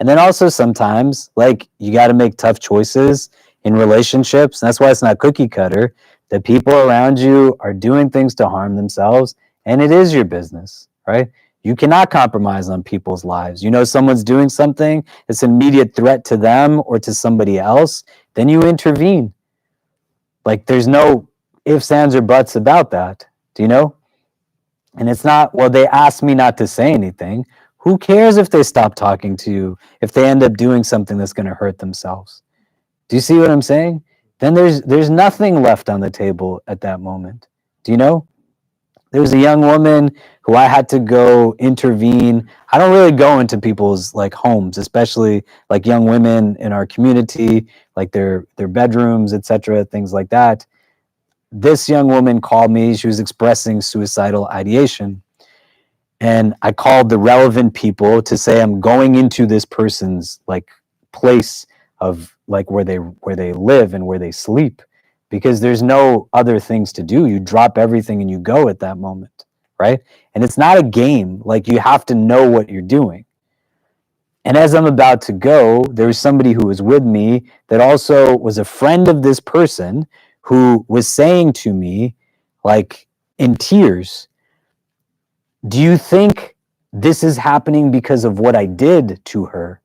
And then also sometimes, like, you got to make tough choices in relationships. And that's why it's not cookie cutter, that people around you are doing things to harm themselves, and it is your business, right? You cannot compromise on people's lives. You know someone's doing something that's an immediate threat to them or to somebody else, then you intervene. Like, there's no ifs, ands, or buts about that. Do you know? And it's not, well, they asked me not to say anything. Who cares if they stop talking to you, if they end up doing something that's going to hurt themselves? Do you see what I'm saying? Then there's nothing left on the table at that moment. Do you know? There was a young woman who I had to go intervene. I don't really go into people's like homes, especially like young women in our community, like their bedrooms, etc., things like that. This young woman called me. She was expressing suicidal ideation. And I called the relevant people to say, I'm going into this person's like place of like where they live and where they sleep, because there's no other things to do. You drop everything and you go at that moment, right? And it's not a game. Like, you have to know what you're doing. And as I'm about to go, there was somebody who was with me that also was a friend of this person, who was saying to me, like in tears, do you think this is happening because of what I did to her?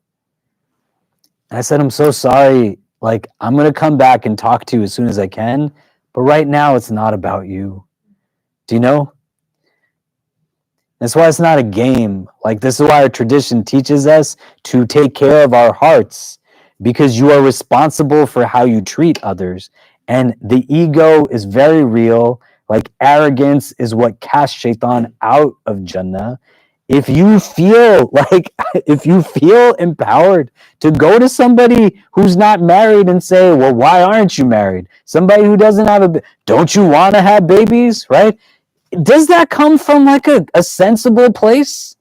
And I said, I'm so sorry. Like, I'm going to come back and talk to you as soon as I can. But right now, it's not about you. Do you know? That's why it's not a game. Like, this is why our tradition teaches us to take care of our hearts, because you are responsible for how you treat others. And the ego is very real. Like, arrogance is what casts shaitan out of Jannah. If you feel empowered to go to somebody who's not married and say, well, why aren't you married? Somebody who doesn't have don't you want to have babies, right? Does that come from like a sensible place?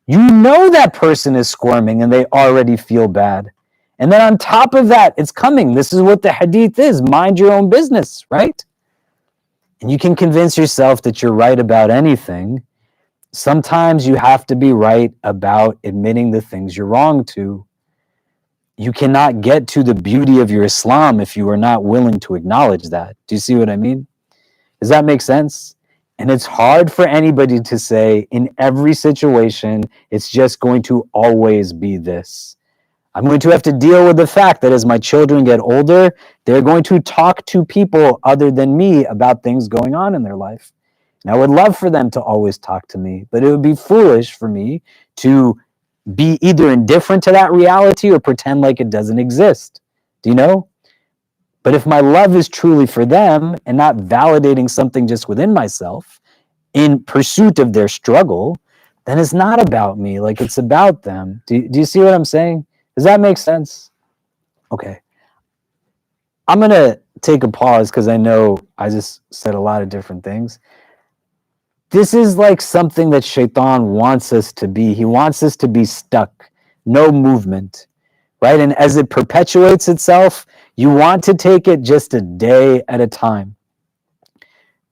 You know that person is squirming and they already feel bad. And then on top of that, it's coming. This is what the hadith is. Mind your own business, right? And you can convince yourself that you're right about anything. Sometimes you have to be right about admitting the things you're wrong to. You cannot get to the beauty of your Islam if you are not willing to acknowledge that. Do you see what I mean? Does that make sense? And it's hard for anybody to say in every situation, it's just going to always be this. I'm going to have to deal with the fact that as my children get older, they're going to talk to people other than me about things going on in their life. And I would love for them to always talk to me, but it would be foolish for me to be either indifferent to that reality or pretend like it doesn't exist. Do you know? But if my love is truly for them and not validating something just within myself in pursuit of their struggle, then it's not about me. Like, it's about them. Do you see what I'm saying? Does that make sense? Okay. I'm going to take a pause because I know I just said a lot of different things. This is like something that Shaitan wants us to be. He wants us to be stuck, no movement, right? And as it perpetuates itself, you want to take it just a day at a time.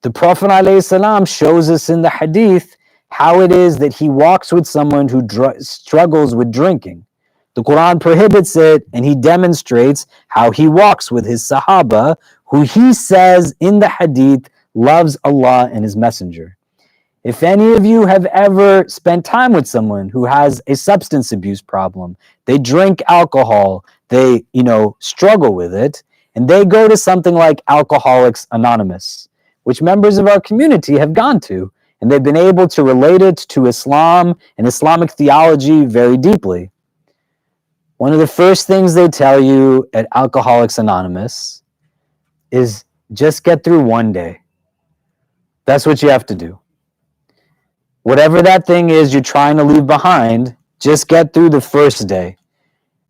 The Prophet ﷺ shows us in the hadith how it is that he walks with someone who struggles with drinking. The Quran prohibits it, and he demonstrates how he walks with his Sahaba, who he says in the hadith loves Allah and his messenger. If any of you have ever spent time with someone who has a substance abuse problem, they drink alcohol, they, struggle with it, and they go to something like Alcoholics Anonymous, which members of our community have gone to, and they've been able to relate it to Islam and Islamic theology very deeply. One of the first things they tell you at Alcoholics Anonymous is just get through one day. That's what you have to do. Whatever that thing is you're trying to leave behind, just get through the first day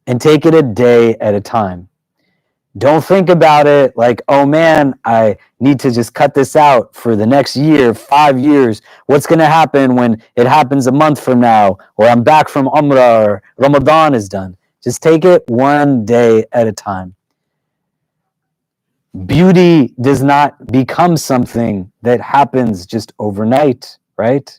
and take it a day at a time. Don't think about it like, oh man, I need to just cut this out for the next year, 5 years. What's going to happen when it happens a month from now, or I'm back from Umrah, or Ramadan is done? Just take it one day at a time. Beauty does not become something that happens just overnight, right?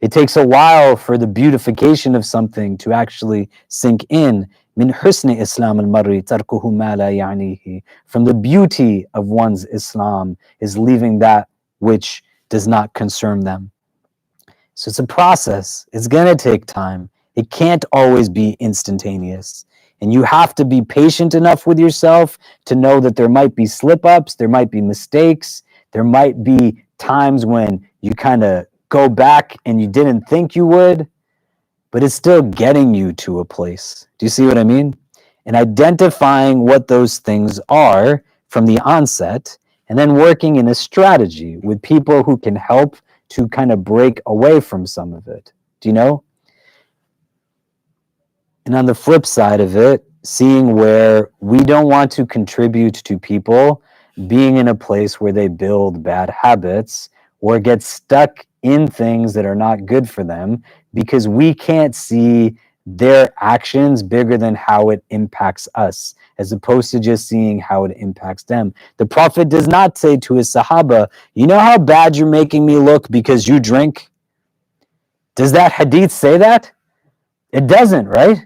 It takes a while for the beautification of something to actually sink in. Min husni Islam al-marri tarkuhu ma la ya'nihi. From the beauty of one's Islam is leaving that which does not concern them. So it's a process. It's going to take time. It can't always be instantaneous. And you have to be patient enough with yourself to know that there might be slip-ups, there might be mistakes, there might be times when you kind of go back and you didn't think you would, but it's still getting you to a place. Do you see what I mean? And identifying what those things are from the onset and then working in a strategy with people who can help to kind of break away from some of it. Do you know? And on the flip side of it, seeing where we don't want to contribute to people being in a place where they build bad habits or get stuck in things that are not good for them because we can't see their actions bigger than how it impacts us, as opposed to just seeing how it impacts them. The Prophet does not say to his Sahaba, you know how bad you're making me look because you drink? Does that hadith say that? It doesn't, right?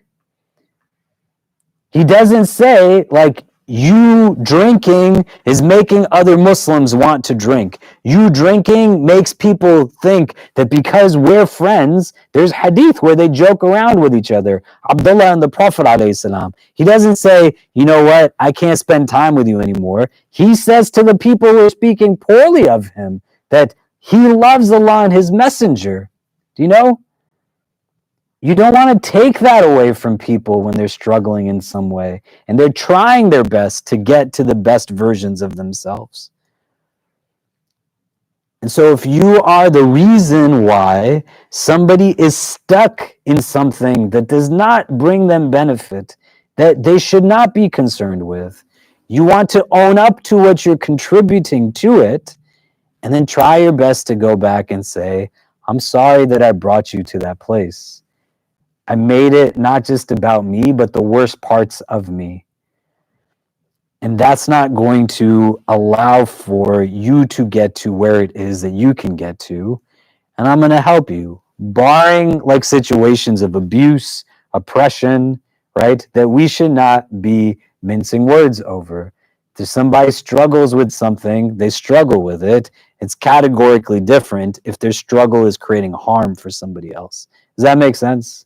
He doesn't say, like, you drinking is making other Muslims want to drink. You drinking makes people think that because we're friends, there's hadith where they joke around with each other. Abdullah and the Prophet ﷺ. He doesn't say, you know what, I can't spend time with you anymore. He says to the people who are speaking poorly of him that he loves Allah and his messenger. Do you know? You don't want to take that away from people when they're struggling in some way and they're trying their best to get to the best versions of themselves. And so if you are the reason why somebody is stuck in something that does not bring them benefit, that they should not be concerned with, you want to own up to what you're contributing to it and then try your best to go back and say, I'm sorry that I brought you to that place. I made it not just about me, but the worst parts of me. And that's not going to allow for you to get to where it is that you can get to. And I'm going to help you, barring like situations of abuse, oppression, right? That we should not be mincing words over. If somebody struggles with something, they struggle with it. It's categorically different if their struggle is creating harm for somebody else. Does that make sense?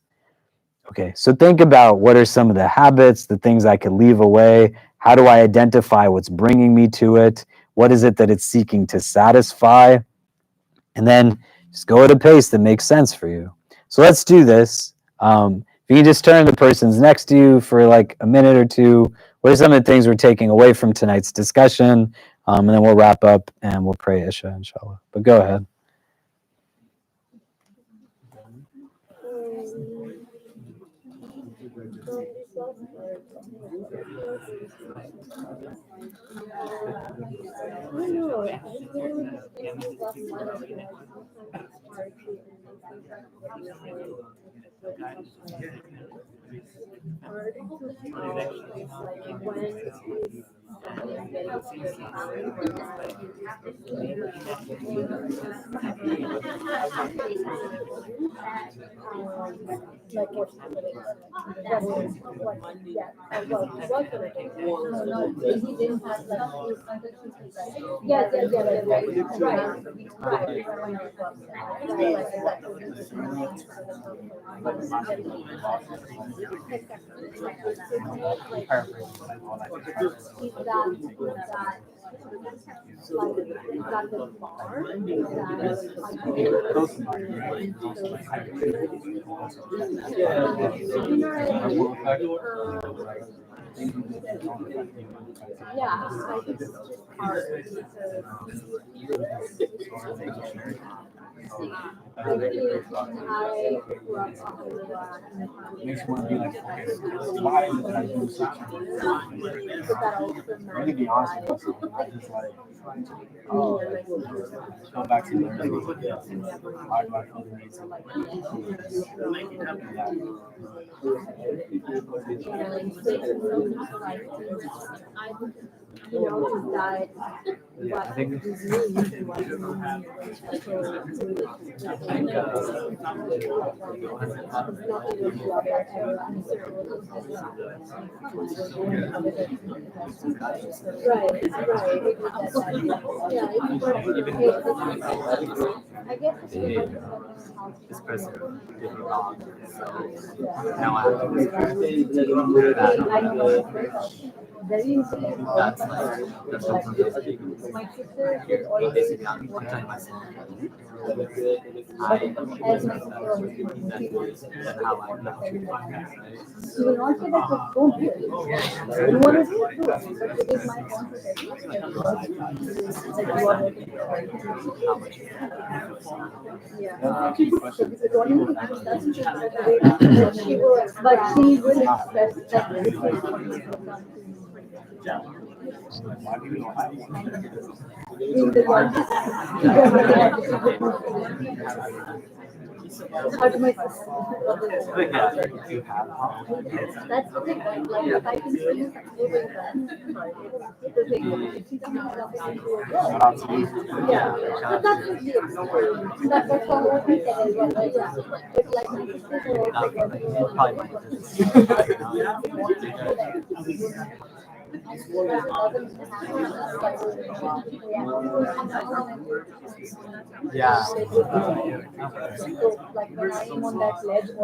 Okay, so think about what are some of the habits, the things I could leave away. How do I identify what's bringing me to it? What is it that it's seeking to satisfy? And then just go at a pace that makes sense for you. So let's do this. If you can just turn to the person's next to you for like a minute or two. What are some of the things we're taking away from tonight's discussion? And then we'll wrap up and we'll pray Isha, inshallah. But go ahead. Makes one be like, okay, why did I do something? Really be honest with myself. I just like, oh, go back to learning. Why do I feel the need to like yeah, I think this person did me wrong. So now I have to do that. Very interesting. That's what I'm saying. My sister Here, always basically, I'm telling myself I as my sister always that's how I know. she will not say that don't do it. You want to do it, do it. But it is my responsibility that you are working for. Yeah. So according to that, that's the way that she works, but she will express that this is what you have done to you. In the one, how to make this. That's the thing, right? Like if I can see you doing that, sorry, it's the thing. If she doesn't have that into a world, yeah, that's absolutely that's what we said as well, right? Yeah. It's like my sisters are Yeah. so like when I am on that ledge of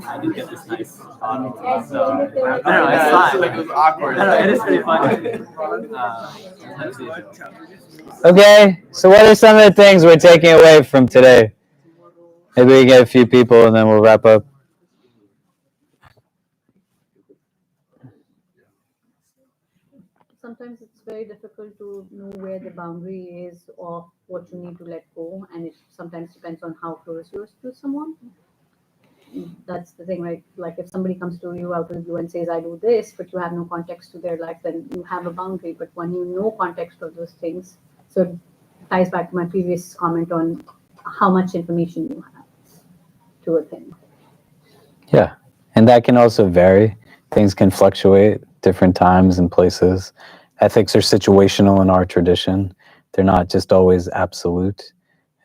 I did get this nice bottle. and So, even if there I don't know, it's fine. Like it was awkward. I don't know, it is pretty funny. Okay, so what are some of the things we're taking away from today? Maybe we get a few people and then we'll wrap up. sometimes it's very difficult to know where the boundary is of what you need to let go, and it sometimes depends on how close you are to someone. That's the thing, right? Like if somebody comes to you out of the blue and says, I do this, but you have no context to their life, then you have a boundary. But when you know context of those things, so it ties back to my previous comment on how much information you have to a thing. Yeah, and that can also vary. Things can fluctuate different times and places. Ethics are situational in our tradition. They're not just always absolute,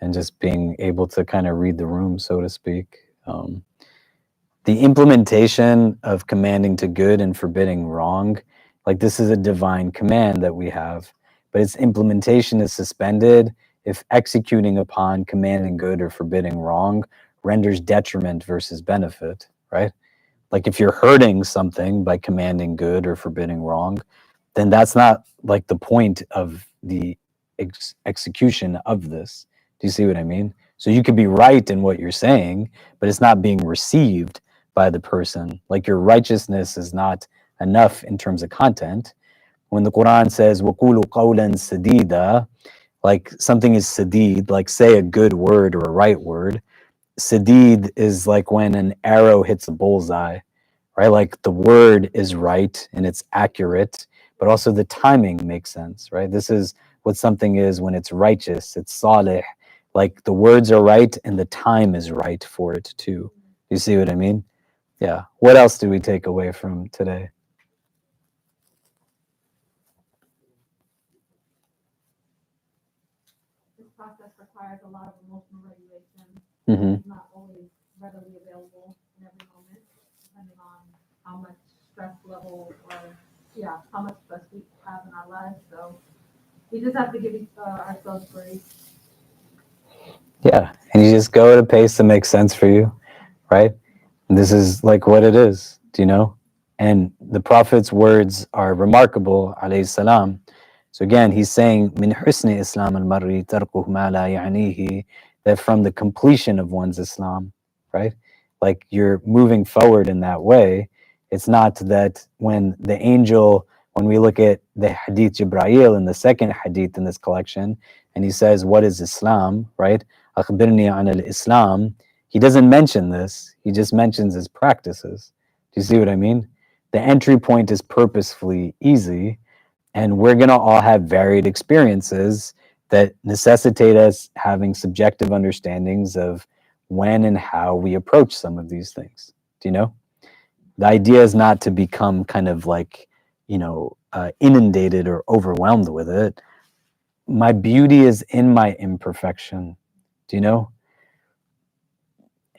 and just being able to kind of read the room, so to speak. The implementation of commanding to good and forbidding wrong, like this is a divine command that we have, but its implementation is suspended if executing upon commanding good or forbidding wrong renders detriment versus benefit, right? Like if you're hurting something by commanding good or forbidding wrong, then that's not like the point of the execution of this. Do you see what I mean? So you could be right in what you're saying, but it's not being received by the person. Like your righteousness is not enough in terms of content. When the Quran says وَقُولُوا قَوْلًا سَدِيدًا, like something is sadid, like say a good word or a right word. Sadid is like when an arrow hits a bullseye, right? Like the word is right and it's accurate, but also the timing makes sense, right? This is what something is when it's righteous, it's salih, like the words are right and the time is right for it too. You see what I mean? Yeah. What else did we take away from today? This process requires a lot of emotional regulation. Mm-hmm. It's not always readily available in every moment, depending on how much stress level or how much stress we have in our lives. So we just have to give ourselves grace. Yeah. And you just go at a pace that makes sense for you, right? And this is like what it is, do you know? And the Prophet's words are remarkable, alayhi salam. So again, he's saying, min husni Islam al-marri tarkuhu ma la ya'nihi, that from the completion of one's Islam, right? Like you're moving forward in that way. It's not that when the angel, when we look at the Hadith Jibreel in the second Hadith in this collection, and he says, what is Islam, right? Akhbirni an al-Islam. He doesn't mention this. He just mentions his practices. Do you see what I mean? The entry point is purposefully easy, and we're going to all have varied experiences that necessitate us having subjective understandings of when and how we approach some of these things. Do you know? The idea is not to become kind of like, inundated or overwhelmed with it. My beauty is in my imperfection. Do you know?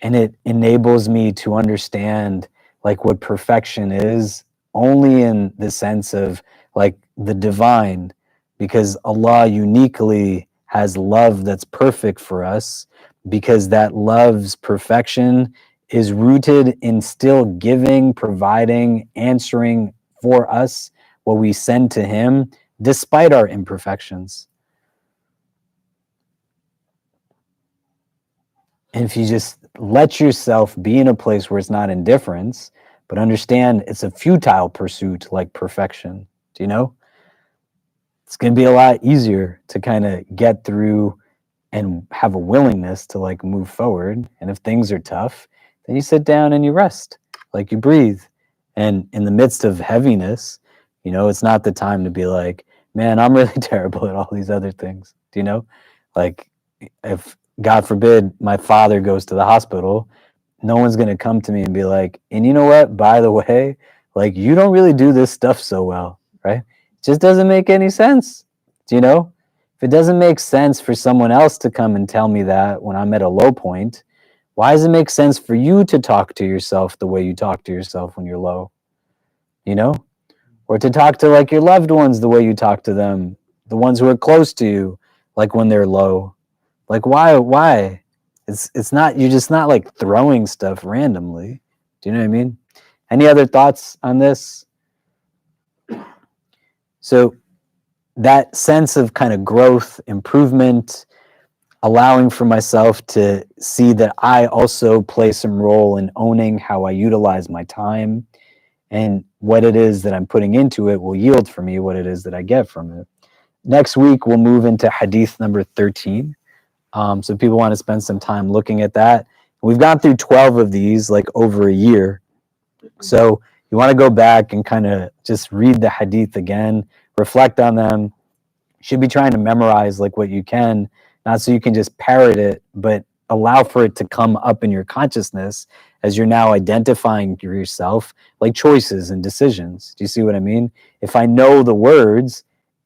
And it enables me to understand like what perfection is only in the sense of like the divine, because Allah uniquely has love that's perfect for us, because that love's perfection is rooted in still giving, providing, answering for us what we send to him, despite our imperfections. And if you just let yourself be in a place where it's not indifference, but understand it's a futile pursuit like perfection, do you know? It's going to be a lot easier to kind of get through and have a willingness to like move forward. And if things are tough, then you sit down and you rest, like you breathe. And in the midst of heaviness, you know, it's not the time to be like, man, I'm really terrible at all these other things. Do you know? Like, if God forbid my father goes to the hospital, no one's going to come to me and be like, and you know what, by the way, like, you don't really do this stuff so well, right? It just doesn't make any sense. Do you know? If it doesn't make sense for someone else to come and tell me that when I'm at a low point, why does it make sense for you to talk to yourself the way you talk to yourself when you're low? You know? Or to talk to like your loved ones the way you talk to them, the ones who are close to you, like when they're low. Like, why? It's not, you're just not like throwing stuff randomly. Do you know what I mean? Any other thoughts on this? So that sense of kind of growth, improvement, allowing for myself to see that I also play some role in owning how I utilize my time, and what it is that I'm putting into it will yield for me what it is that I get from it. Next week, we'll move into Hadith number 13. So people want to spend some time looking at that. We've gone through 12 of these like over a year. So you want to go back and kind of just read the Hadith again, reflect on them. You should be trying to memorize like what you can, not so you can just parrot it, but allow for it to come up in your consciousness as you're now identifying yourself, like choices and decisions. Do you see what I mean? If I know the words,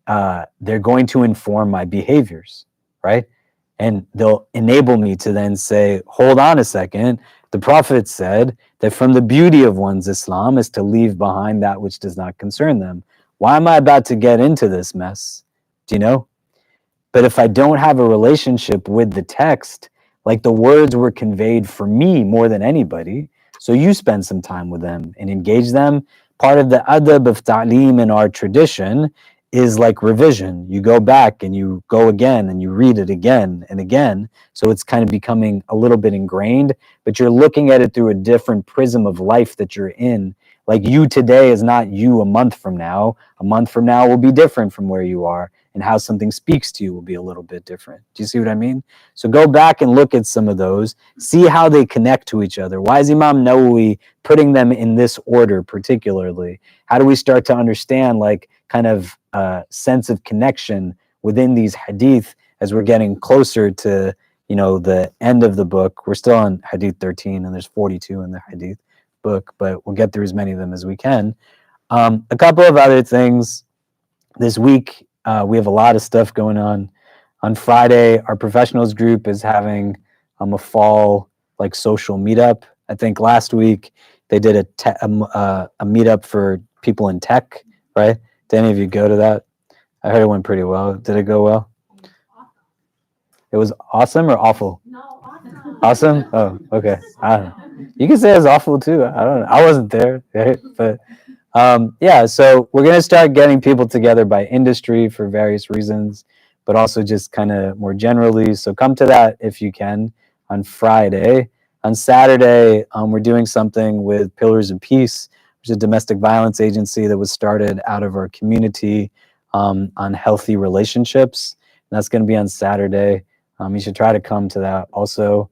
they're going to inform my behaviors, right? And they'll enable me to then say, hold on a second. The Prophet said that from the beauty of one's Islam is to leave behind that which does not concern them. Why am I about to get into this mess? Do you know? But if I don't have a relationship with the text, like the words were conveyed for me more than anybody, so you spend some time with them and engage them. Part of the adab of ta'lim in our tradition is like revision. You go back and you go again and you read it again and again. So it's kind of becoming a little bit ingrained, but you're looking at it through a different prism of life that you're in. Like, you today is not you a month from now. A month from now will be different from where you are, and how something speaks to you will be a little bit different. Do you see what I mean? So go back and look at some of those, see how they connect to each other. Why is Imam Nawawi putting them in this order particularly? How do we start to understand like kind of a sense of connection within these hadith as we're getting closer to, you know, the end of the book? We're still on Hadith 13 and there's 42 in the Hadith book, but we'll get through as many of them as we can. A couple of other things this week. We have a lot of stuff going on. On Friday, our professionals group is having a fall like social meetup. I think last week they did a meetup for people in tech, right? Did any of you go to that? I heard it went pretty well. Did it go well? It was awesome or awful? No, awesome. Awesome? Oh, okay. I don't know. You can say it was awful too. I don't know. I wasn't there, right? But yeah, so we're going to start getting people together by industry for various reasons, but also just kind of more generally. So come to that if you can on Friday. On Saturday, we're doing something with Pillars of Peace, which is a domestic violence agency that was started out of our community on healthy relationships. And that's going to be on Saturday. You should try to come to that also,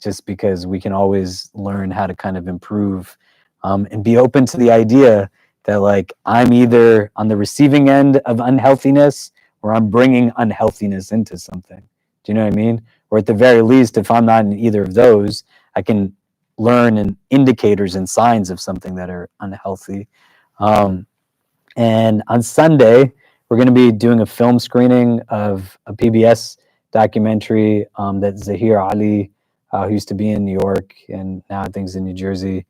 just because we can always learn how to kind of improve and be open to the idea that like I'm either on the receiving end of unhealthiness or I'm bringing unhealthiness into something. Do you know what I mean? Or at the very least, if I'm not in either of those, I can learn and indicators and signs of something that are unhealthy. And on Sunday, we're going to be doing a film screening of a PBS documentary that Zahir Ali, who used to be in New York and now I think is in New Jersey,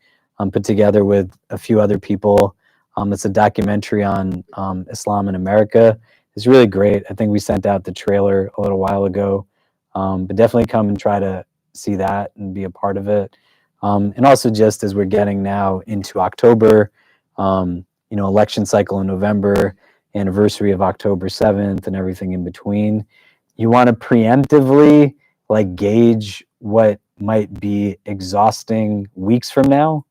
put together with a few other people. It's a documentary on Islam in America. It's really great. I think we sent out the trailer a little while ago, but definitely come and try to see that and be a part of it. And also just as we're getting now into October, election cycle in November, anniversary of October 7th and everything in between, you want to preemptively like gauge what might be exhausting weeks from now.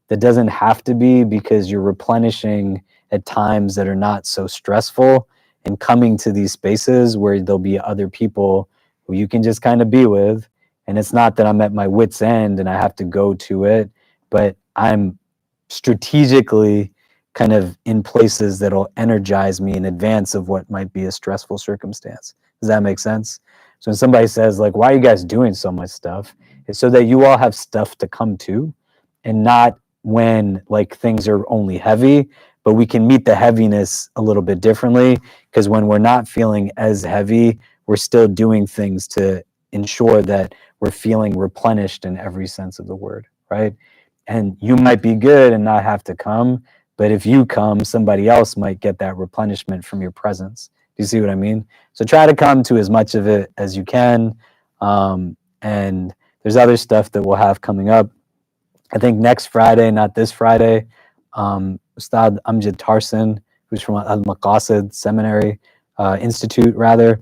That doesn't have to be, because you're replenishing at times that are not so stressful, and coming to these spaces where there'll be other people who you can just kind of be with. And it's not that I'm at my wit's end and I have to go to it, but I'm strategically kind of in places that'll energize me in advance of what might be a stressful circumstance. Does that make sense? So when somebody says like, why are you guys doing so much stuff? It's so that you all have stuff to come to, and not when like things are only heavy, but we can meet the heaviness a little bit differently, because when we're not feeling as heavy, we're still doing things to ensure that we're feeling replenished in every sense of the word, right? And you might be good and not have to come, but if you come, somebody else might get that replenishment from your presence. Do you see what I mean? So try to come to as much of it as you can. And there's other stuff that we'll have coming up. I think next Friday, not this Friday, Ustad Amjad Tarsin, who's from Al-Maqasid Seminary Institute, rather,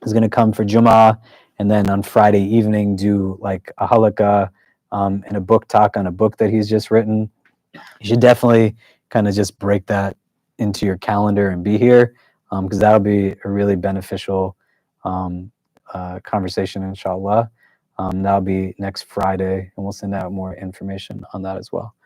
is going to come for Jummah, and then on Friday evening do like a halaqah and a book talk on a book that he's just written. You should definitely kind of just break that into your calendar and be here, because that'll be a really beneficial conversation, inshallah. That'll be next Friday, and we'll send out more information on that as well.